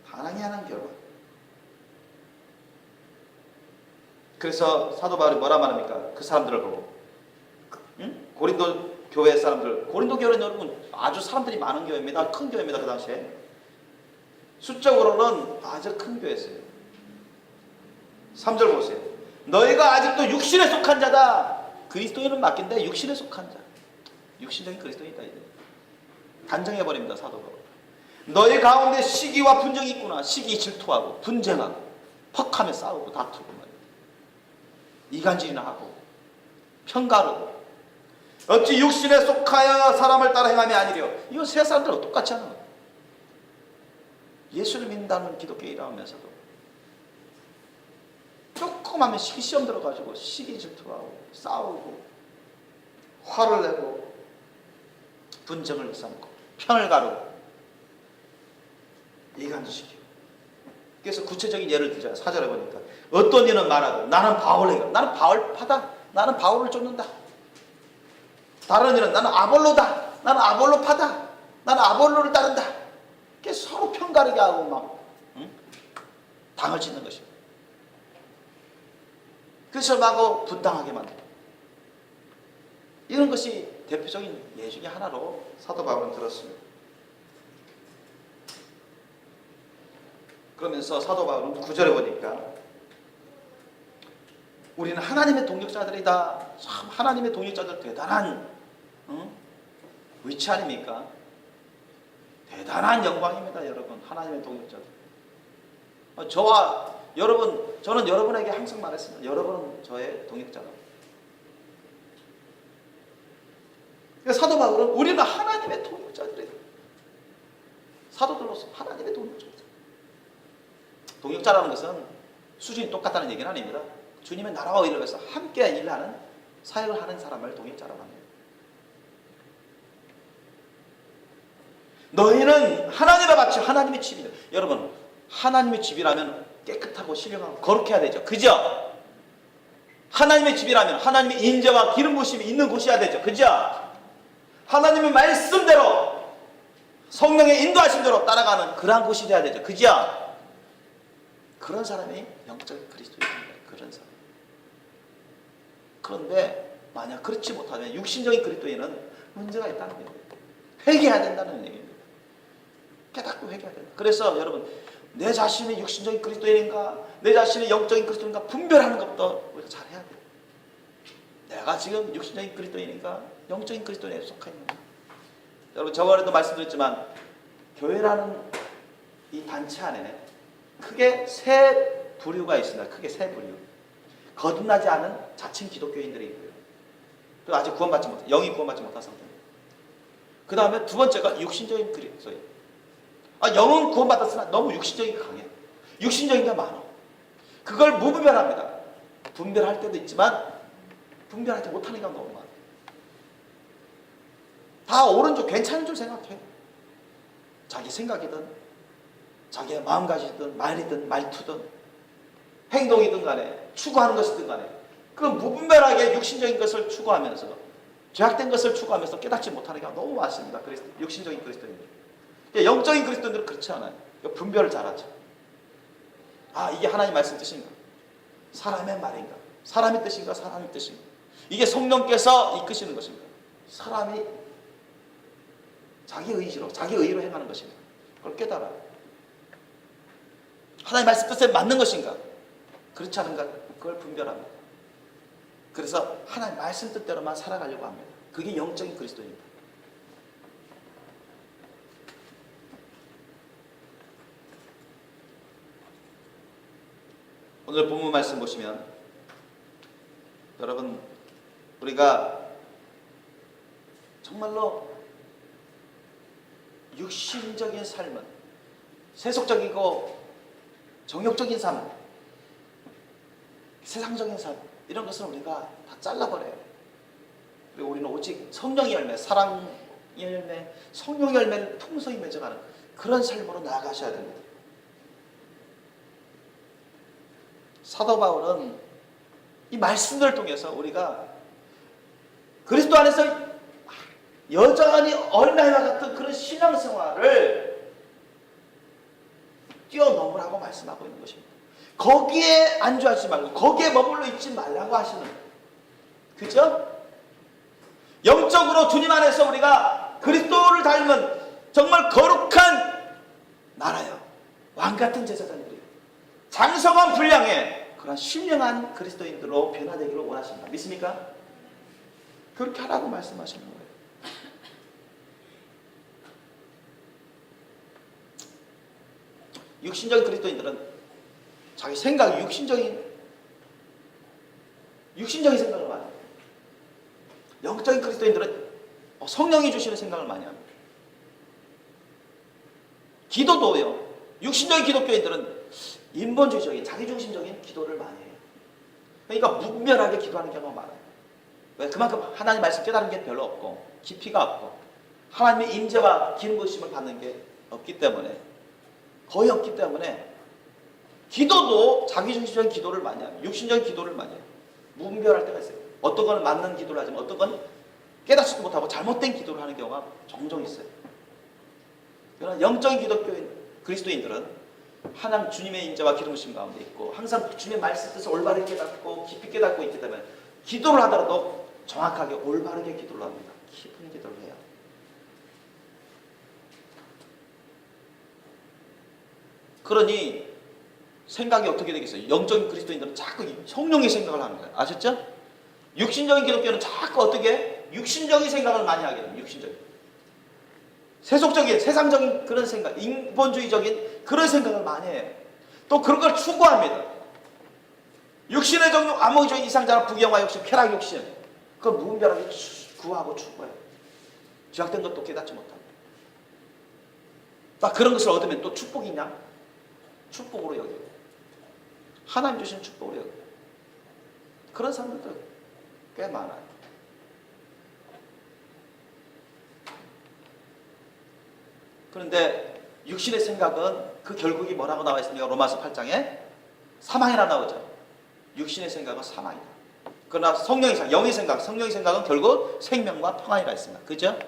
당연한 결과. 그래서 사도 바울이 뭐라 말합니까? 그 사람들을 보고 고린도 교회 사람들, 고린도 교회는 여러분 아주 사람들이 많은 교회입니다. 큰 교회입니다. 그 당시에 수적으로는 아주 큰 교회였어요. 3절 보세요. 너희가 아직도 육신에 속한 자다. 그리스도인은 맡긴데 육신에 속한 자, 육신적인 그리스도인이다. 단정해버립니다. 사도 바울. 너희 가운데 시기와 분쟁이 있구나. 시기 질투하고 분쟁하고 퍽하며 싸우고 다투고 말이야. 이간질이나 하고 편가르고 어찌 육신에 속하여 사람을 따라 행함이 아니려. 이건 세 사람들하고 똑같지 않아. 예수를 믿는다는 기독교인이라 하면서도 조금 하면 시험 들어가지고 시기 질투하고 싸우고 화를 내고 분쟁을 삼고 편을 가르고 이간질이요. 그래서 구체적인 예를 들자면 4절에 보니까 어떤 이는 말하고 나는 바울이다. 나는 바울파다. 나는 바울을 쫓는다. 다른 이는 나는 아볼로다. 나는 아볼로파다. 나는 아볼로를 따른다. 그래서 서로 편가르게 하고 막 당을 짓는 것입니다. 그래서 마구 분당하게 만들고 이런 것이 대표적인 예 중에 하나로 사도 바울은 들었습니다. 그러면서 사도 바울은 9절에 보니까 우리는 하나님의 동역자들이다. 참 하나님의 동역자들 대단한 위치 아닙니까? 대단한 영광입니다. 여러분, 하나님의 동역자들. 저와 여러분, 저는 여러분에게 항상 말했습니다. 여러분은 저의 동역자다. 사도 바울은 우리는 하나님의 동역자들이다. 사도들로서 하나님의 동역자들. 동역자라는 것은 수준이 똑같다는 얘기는 아닙니다. 주님의 나라와 의를 위해서 함께 일하는 사역을 하는 사람을 동역자라고 합니다. 너희는 하나님의 밭이 하나님의 집이다. 여러분, 하나님의 집이라면 깨끗하고 신령하고 거룩해야 되죠. 그죠? 하나님의 집이라면 하나님의 인자와 기름 부으심이 있는 곳이어야 되죠. 그죠? 하나님의 말씀대로 성령의 인도하심대로 따라가는 그러한 곳이 되어야 되죠. 그죠? 그런 사람이 영적인 그리스도인입니다. 그런 사람. 그런데 만약 그렇지 못하면 육신적인 그리스도인은 문제가 있다는 거예요. 회개해야 된다는 얘기입니다. 깨닫고 회개해야 된다. 그래서 여러분, 내 자신이 육신적인 그리스도인인가 내 자신이 영적인 그리스도인가 분별하는 것부터 우리가 잘해야 돼요. 내가 지금 육신적인 그리스도인인가 영적인 그리스도인에 속해 있는가. 여러분, 저번에도 말씀드렸지만 교회라는 이 단체 안에 크게 세 부류가 있습니다. 크게 세 부류. 거듭나지 않은 자칭 기독교인들이 있고요. 또 아직 구원받지 못한, 영이 구원받지 못한 상태입니다. 그 다음에 두 번째가 육신적인 그리스도인. 영은 구원받았으나 너무 육신적인 게 강해. 육신적인 게 많아. 그걸 무분별합니다. 분별할 때도 있지만 분별하지 못하는 게 너무 많아. 다 옳은 줄 괜찮은 줄 생각해. 자기 생각이든 자기의 마음가짐이든 말이든 말투든 행동이든 간에 추구하는 것이든 간에 그 무분별하게 육신적인 것을 추구하면서 죄악된 것을 추구하면서 깨닫지 못하는 게 너무 많습니다. 육신적인 그리스도인들. 영적인 그리스도인들은 그렇지 않아요. 분별을 잘하죠. 이게 하나님 말씀 뜻인가? 사람의 말인가? 사람의 뜻인가? 사람의 뜻인가? 이게 성령께서 이끄시는 것인가? 사람이 자기 의지로, 자기 의로 행하는 것인가? 그걸 깨달아요. 하나님 말씀 뜻에 맞는 것인가? 그렇지 않은가? 그걸 분별합니다. 그래서 하나님 말씀 뜻대로만 살아가려고 합니다. 그게 영적인 그리스도입니다. 오늘 본문 말씀 보시면 여러분, 우리가 정말로 육신적인 삶은 세속적이고 정욕적인 삶, 세상적인 삶, 이런 것은 우리가 다 잘라버려요. 그리고 우리는 오직 성령의 열매, 사랑의 열매, 성령의 열매를 풍성히 맺어가는 그런 삶으로 나아가셔야 됩니다. 사도 바울은 이 말씀들을 통해서 우리가 그리스도 안에서 여전히 어린아이와 같은 그런 신앙생활을 뛰어넘으라고 말씀하고 있는 것입니다. 거기에 안주하지 말고 거기에 머물러 있지 말라고 하시는 거예요. 그죠? 영적으로 주님 안에서 우리가 그리스도를 닮은 정말 거룩한 나라요, 왕같은 제사장들이요, 장성한 분량의 그런 신령한 그리스도인들로 변화되기를 원하십니다. 믿습니까? 그렇게 하라고 말씀하시는 거예요. 육신적인 그리스도인들은 자기 생각이 육신적인 생각을 많이 해요. 영적인 그리스도인들은 성령이 주시는 생각을 많이 합니다. 기도도요. 육신적인 기독교인들은 인본주의적인 자기중심적인 기도를 많이 해요. 그러니까 무분별하게 기도하는 경우가 많아요. 왜? 그만큼 하나님 말씀 깨달은 게 별로 없고 깊이가 없고 하나님의 임재와 기름 부으심을 받는 게 없기 때문에 거의 없기 때문에 기도도 자기중심적인 기도를 많이 합니다. 육신적인 기도를 많이 해요. 무분별할 때가 있어요. 어떤 건 맞는 기도를 하지만 어떤 건 깨닫지도 못하고 잘못된 기도를 하는 경우가 종종 있어요. 그러나 영적인 기독교인 그리스도인들은 하나님 주님의 인자와 기름 부으심 가운데 있고 항상 주님의 말씀 뜻을 올바르게 깨닫고 깊이 깨닫고 있기 때문에 기도를 하더라도 정확하게 올바르게 기도를 합니다. 깊은 기도를 해요. 그러니 생각이 어떻게 되겠어요? 영적인 그리스도인들은 자꾸 성령의 생각을 하는 거예요. 아셨죠? 육신적인 기독교는 자꾸 어떻게 육신적인 생각을 많이 하게 됩니다. 육신적인 세속적인 세상적인 그런 생각, 인본주의적인 그런 생각을 많이 해요. 또 그런 걸 추구합니다. 육신의 정욕, 암흑적 이상자나 부경화 욕심, 쾌락 욕심 그걸 무분별하게 구하고 추구해요. 죄악된 것도 깨닫지 못합니다. 딱 그런 것을 얻으면 또 축복이냐? 축복으로 여기고 하나님 주신 축복으로 여기고 그런 사람들 꽤 많아요. 그런데 육신의 생각은 그 결국이 뭐라고 나와 있습니까? 로마서 8장에 사망이라 나오죠. 육신의 생각은 사망이다. 그러나 성령의 생각, 영의 생각, 성령의 생각은 결국 생명과 평안이라 했습니다. 그죠?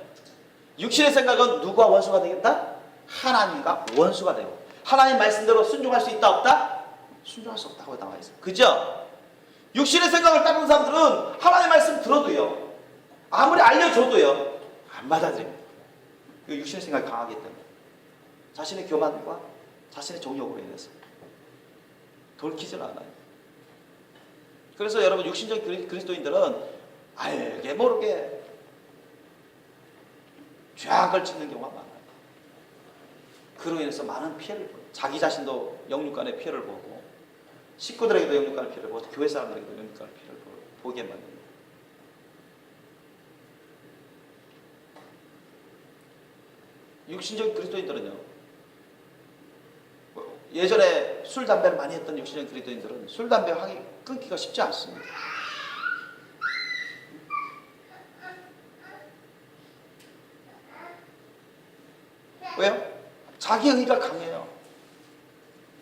육신의 생각은 누구와 원수가 되겠다? 하나님과 원수가 되고 하나님 말씀대로 순종할 수 있다 없다? 순종할 수 없다고 나와 있어요. 그죠? 육신의 생각을 따르는 사람들은 하나님의 말씀 들어도요 아무리 알려줘도요 안 받아들입니다. 육신의 생각이 강하기 때문에 자신의 교만과 자신의 정욕으로 인해서 돌이키질 않아요. 그래서 여러분 육신적인 그리스도인들은 알게 모르게 죄악을 짓는 경우가 많아요. 그로 인해서 많은 피해를 보고 자기 자신도 영육간의 피해를 보고 식구들에게도 영육간의 피해를 보고 교회 사람들에게도 영육간의 피해를 보게 만듭니다. 육신적인 그리스도인들은요 예전에 술, 담배를 많이 했던 육신적인 그리스도인들은 술, 담배 끊기가 쉽지 않습니다. 왜요? 자기 의가 강해요.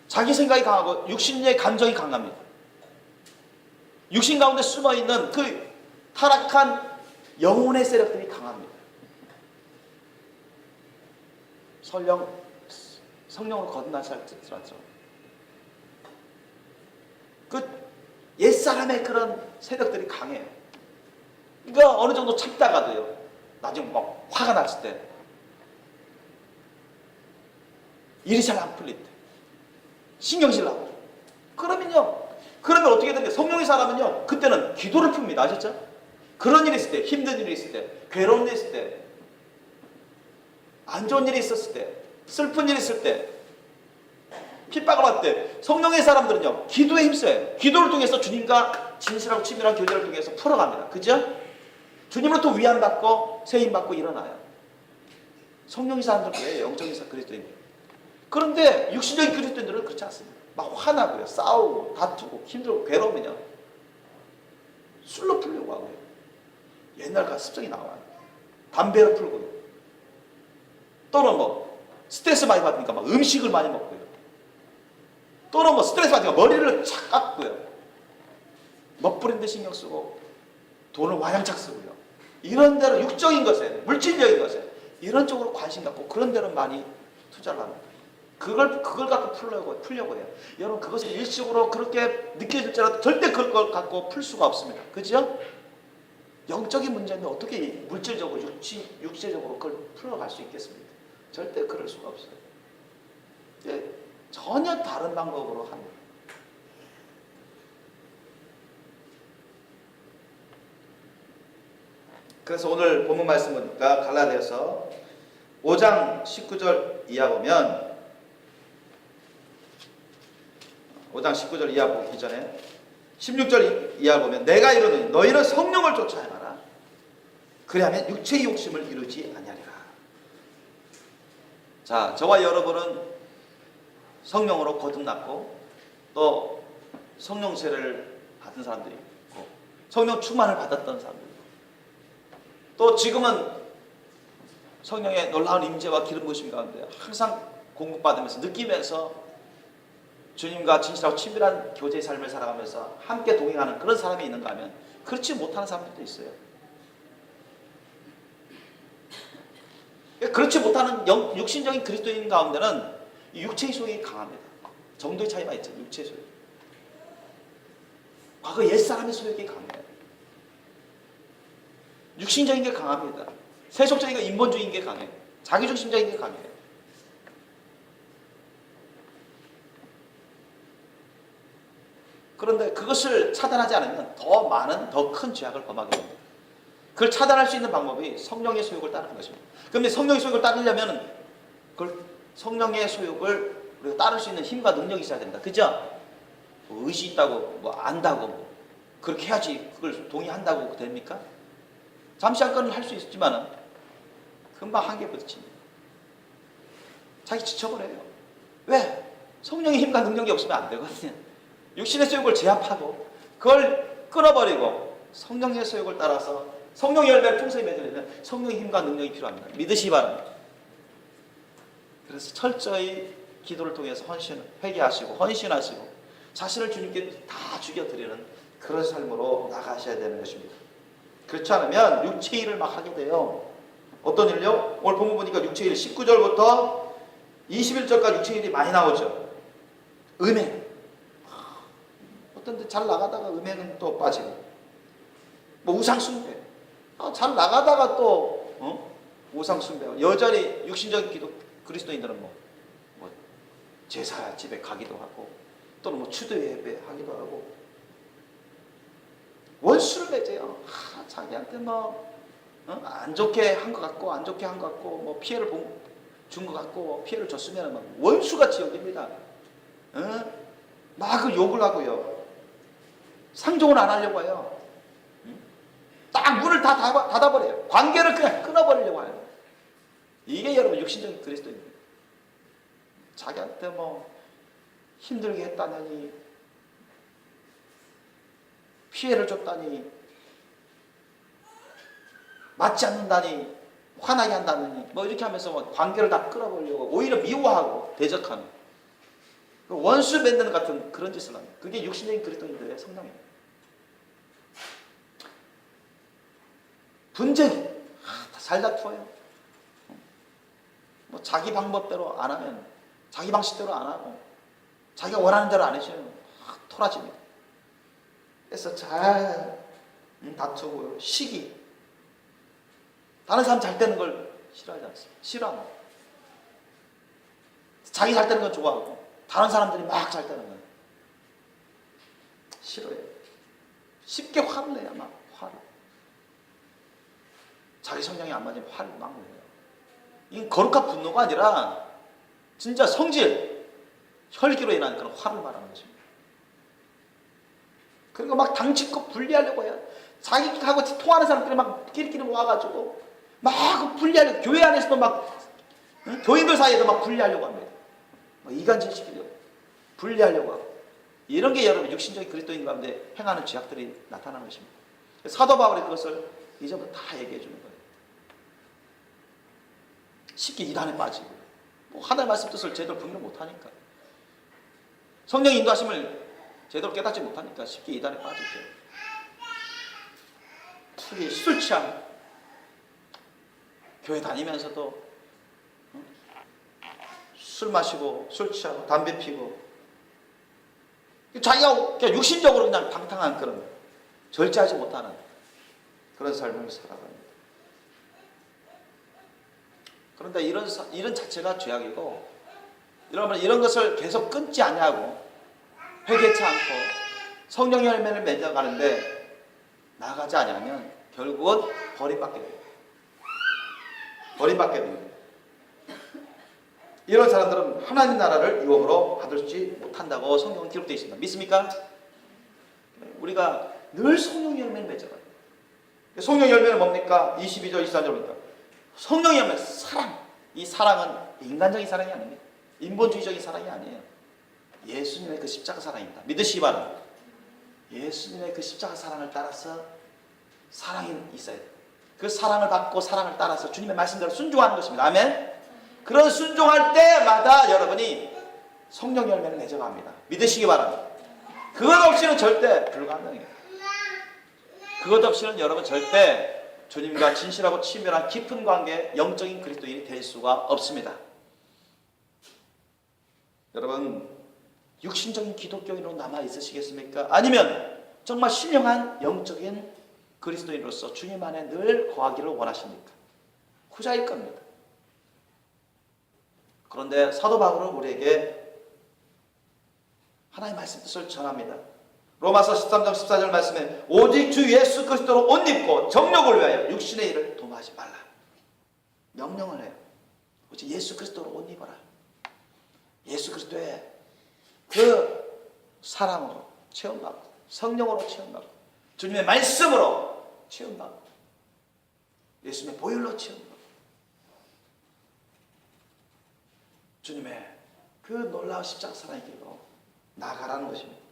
자기 생각이 강하고 육신의 감정이 강합니다. 육신 가운데 숨어있는 그 타락한 영혼의 세력들이 강합니다. 성령으로 거듭난 살뜰하죠. 그 옛사람의 그런 세력들이 강해요. 그러니까 어느 정도 참다가도요 나중에 막 화가 났을 때 일이 잘 안 풀릴 때 신경질 나고 그러면 어떻게 되는데 성령의 사람은요 그때는 기도를 풉니다. 아셨죠? 그런 일이 있을 때 힘든 일이 있을 때 괴로운 일이 있을 때 안 좋은 일이 있었을 때 슬픈 일이 있을 때 핍박을 받을 때 성령의 사람들은요 기도에 힘써요. 기도를 통해서 주님과 진실하고 친밀한 교제를 통해서 풀어갑니다. 그죠? 주님으로부터 위안받고 세임받고 일어나요. 성령의 사람들은 그래요. 영적인 그리스도인들. 그런데 육신적인 그리스도인들은 그렇지 않습니다. 막 화나고요 싸우고 다투고 힘들고 괴로우면요 술로 풀려고 하고요 옛날과 습성이 나와요. 담배로 풀고요 또는 스트레스 많이 받으니까 막 음식을 많이 먹고요. 또는 스트레스 받으니까 머리를 착 깎고요. 멋부린데 신경 쓰고 돈을 와장창 쓰고요. 이런 데로 육적인 것에 물질적인 것에 이런 쪽으로 관심 갖고 그런 데로 많이 투자를 합니다. 그걸 갖고 풀려고 해요. 여러분 그것을 일시적으로 그렇게 느껴질지라도 절대 그걸 갖고 풀 수가 없습니다. 그죠? 영적인 문제는 어떻게 물질적으로 육체적으로 그걸 풀어갈 수 있겠습니까? 절대 그럴 수가 없어요. 전혀 다른 방법으로 합니다. 그래서 오늘 본문 말씀 보니까 갈라디아서 5장 19절 이하 보면 5장 19절 이하 보기 전에 16절 이하 보면 내가 이르노니 너희는 성령을 쫓아야 하라. 그리하면 육체의 욕심을 이루지 아니하리라. 자, 저와 여러분은 성령으로 거듭났고 또 성령 세례를 받은 사람들이 있고 성령 충만을 받았던 사람들이 있고 또 지금은 성령의 놀라운 임재와 기름 부으심 가운데 항상 공급받으면서 느끼면서 주님과 진실하고 친밀한 교제의 삶을 살아가면서 함께 동행하는 그런 사람이 있는가 하면 그렇지 못하는 사람들도 있어요. 그렇지 못하는 육신적인 그리스도인 가운데는 육체의 소욕이 강합니다. 정도의 차이가 있죠. 육체의 소욕. 과거 옛사람의 소욕이 강해요. 육신적인 게 강합니다. 세속적인 게 인본주의인 게 강해요. 자기중심적인 게 강해요. 그런데 그것을 차단하지 않으면 더 많은 더 큰 죄악을 범하게 됩니다. 그걸 차단할 수 있는 방법이 성령의 소욕을 따르는 것입니다. 그런데 성령의 소욕을 따르려면 그걸 성령의 소욕을 우리가 따를 수 있는 힘과 능력이 있어야 된다. 그죠? 뭐 의지 있다고 뭐 안다고 뭐 그렇게 해야지 그걸 동의한다고 됩니까? 잠시 한 건은 할 수 있지만은 금방 한계 부딪힙니다. 자기 지쳐버려요. 왜? 성령의 힘과 능력이 없으면 안 되거든요. 육신의 소욕을 제압하고 그걸 끊어버리고 성령의 소욕을 따라서 성령의 열매를 풍성히 맺으려면 성령의 힘과 능력이 필요합니다. 믿으시기 바랍니다. 그래서 철저히 기도를 통해서 회개하시고 헌신하시고 자신을 주님께 다 죽여드리는 그런 삶으로 나가셔야 되는 것입니다. 그렇지 않으면 육체의 일을 막 하게 돼요. 어떤 일요? 오늘 본문 보니까 육체의 일 19절부터 21절까지 육체의 일이 많이 나오죠. 음행. 어떤 데 잘 나가다가 음행은 또 빠지고 뭐 우상숭배. 잘 나가다가 또 우상숭배. 여전히 육신적인 기도 그리스도인들은 뭐 제사 집에 가기도 하고 또는 뭐 추도 예배 하기도 하고 원수를 맺어요. 자기한테 안 좋게 한 것 같고 안 좋게 한 것 같고 뭐 피해를 준 것 같고 피해를 줬으면 막 원수같이 여깁니다. 막 그 욕을 하고요. 상종을 안 하려고 해요. 딱 문을 다 닫아버려요. 관계를 그냥 끊어버리려고 해요. 이게 여러분 육신적인 그리스도입니다. 자기한테 뭐 힘들게 했다느니 피해를 줬다니 맞지 않는다니 화나게 한다느니 뭐 이렇게 하면서 뭐 관계를 다 끌어버리려고 오히려 미워하고 대적하는 원수 맺는 같은 그런 짓을 합니다. 그게 육신적인 그리스도인들의 성향입니다. 분쟁이 잘 다투어요. 뭐 자기 방법대로 안 하면 자기 방식대로 안 하고 자기가 원하는 대로 안 해주면 토라집니다. 그래서 잘 다투고 시기 다른 사람 잘 되는 걸 싫어하지 않습니다. 싫어합니다. 자기 잘 되는 건 좋아하고 다른 사람들이 막 잘 되는 건 싫어해요. 쉽게 화를 내요. 막 화를. 자기 성향이 안 맞으면 화를 막 내요. 이건 거룩한 분노가 아니라 진짜 성질, 혈기로 인한 그런 화를 말하는 것입니다. 그리고 막 당짓고 분리하려고 해요. 자기하고 통하는 사람들이 막 끼리끼리 모아가지고 막 분리하려고, 교회 안에서도 막 교인들 사이에도 막 분리하려고 합니다. 이간질 시키려고 분리하려고 하고 이런 게 여러분 육신적인 그리스도인 가운데 행하는 죄악들이 나타나는 것입니다. 사도 바울이 그것을 이제부터 다 얘기해 주는 거예요. 쉽게 이단에 빠지고 하나님의 말씀 뜻을 제대로 분별 못하니까 성령의 인도하심을 제대로 깨닫지 못하니까 쉽게 이단에 빠지죠. 특히 술 취함, 교회 다니면서도 술 마시고 술 취하고 담배 피고 자기가 그냥 육신적으로 그냥 방탕한 그런 절제하지 못하는 그런 삶을 살아갑니다. 그런데 이런 자체가 죄악이고 여러분 이런 것을 계속 끊지 않냐고 회개치 않고 성령의 열매를 맺어가는데 나아가지 않으면 결국은 버림받게 돼요. 버림받게 됩니다. 이런 사람들은 하나님 나라를 유업으로 받을지 못한다고 성경은 기록되어 있습니다. 믿습니까? 우리가 늘 성령 열매를 맺어가요. 성령 열매는 뭡니까? 22절 24절입니다. 성령 열매 사랑. 이 사랑은 인간적인 사랑이 아닙니다. 인본주의적인 사랑이 아니에요. 예수님의 그 십자가 사랑입니다. 믿으시기 바랍니다. 예수님의 그 십자가 사랑을 따라서 사랑이 있어야 돼요. 그 사랑을 받고 사랑을 따라서 주님의 말씀대로 순종하는 것입니다. 아멘. 그런 순종할 때마다 여러분이 성령 열매를 맺어갑니다. 믿으시기 바랍니다. 그것 없이는 절대 불가능해요. 그것 없이는 여러분 절대 주님과 진실하고 친밀한 깊은 관계, 영적인 그리스도인이 될 수가 없습니다. 여러분, 육신적인 기독교인으로 남아 있으시겠습니까? 아니면 정말 신령한 영적인 그리스도인으로서 주님 안에 늘 거하기를 원하십니까? 후자일 겁니다. 그런데 사도 바울은 우리에게 하나님의 말씀 뜻을 전합니다. 로마서 13장 14절 말씀에 오직 주 예수 그리스도로 옷 입고 정욕을 위하여 육신의 일을 도모하지 말라. 명령을 해요. 오직 예수 그리스도로 옷 입어라. 예수 그리스도의 그 사랑으로 체험받고 성령으로 체험받고 주님의 말씀으로 체험받고 예수님의 보혈로 체험받고 주님의 그 놀라운 십자가 사랑의 길로 나아가라는 것입니다.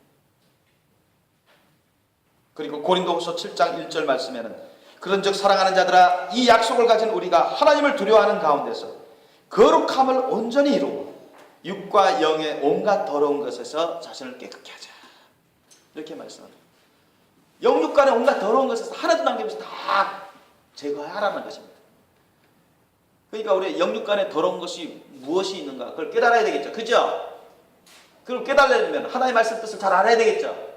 그리고 고린도후서 7장 1절 말씀에는 그런즉 사랑하는 자들아 이 약속을 가진 우리가 하나님을 두려워하는 가운데서 거룩함을 온전히 이루고 육과 영의 온갖 더러운 것에서 자신을 깨끗게 하자. 이렇게 말씀합니다. 영육간의 온갖 더러운 것에서 하나도 남김없이 다 제거하라는 것입니다. 그러니까 우리 영육간의 더러운 것이 무엇이 있는가 그걸 깨달아야 되겠죠. 그죠? 그걸 깨달으려면 하나님의 말씀 뜻을 잘 알아야 되겠죠.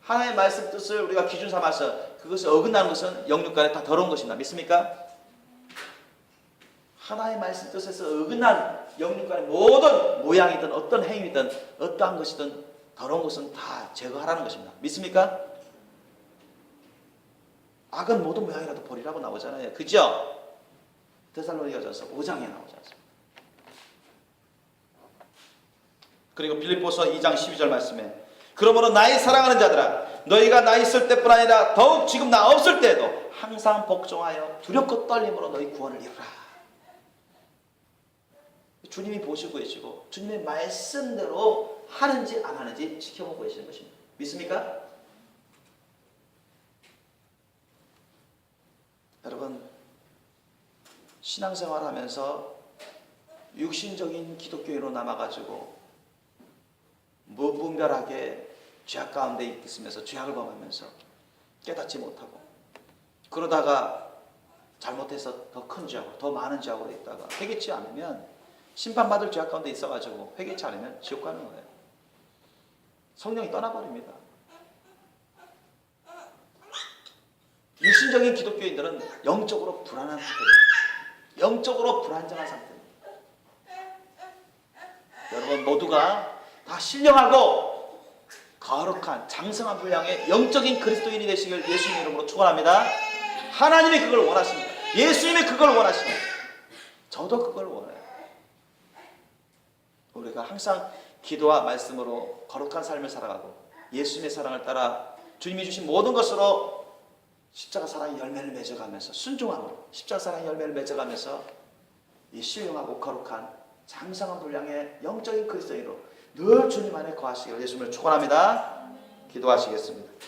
하나님의 말씀 뜻을 우리가 기준 삼아서 그것을 어긋나는 것은 영육간에 다 더러운 것입니다. 믿습니까? 하나님의 말씀 뜻에서 어긋난 영육간의 모든 모양이든 어떤 행위든 어떠한 것이든 더러운 것은 다 제거하라는 것입니다. 믿습니까? 악은 모든 모양이라도 버리라고 나오잖아요. 그죠? 데살로니가전서 5장에 나오지 않습니까? 그리고 빌립보서 2장 12절 말씀에 그러므로 나의 사랑하는 자들아 너희가 나 있을 때뿐 아니라 더욱 지금 나 없을 때에도 항상 복종하여 두렵고 떨림으로 너희 구원을 이루라. 주님이 보시고 계시고 주님의 말씀대로 하는지 안 하는지 지켜보고 계시는 것입니다. 믿습니까? 여러분 신앙생활 하면서 육신적인 기독교인으로 남아가지고 무분별하게 죄악 가운데 있으면서 죄악을 범하면서 깨닫지 못하고 그러다가 잘못해서 더 큰 죄악으로 더 많은 죄악으로 있다가 회개치 않으면 심판받을 죄악 가운데 있어가지고 회개치 않으면 지옥 가는 거예요. 성령이 떠나버립니다. 육신적인 기독교인들은 영적으로 불안한 상태입니다. 영적으로 불안정한 상태입니다. 여러분 모두가 다 신령하고 거룩한 장성한 분량의 영적인 그리스도인이 되시길 예수님 이름으로 축원합니다. 하나님이 그걸 원하십니다. 예수님이 그걸 원하십니다. 저도 그걸 원해요. 우리가 항상 기도와 말씀으로 거룩한 삶을 살아가고 예수님의 사랑을 따라 주님이 주신 모든 것으로 십자가 사랑의 열매를 맺어가면서 순종함으로 십자가 사랑의 열매를 맺어가면서 이 신령하고 거룩한 장성한 분량의 영적인 그리스도인으로 늘 주님 안에 거하시기를 예수님을 축원합니다. 기도하시겠습니다.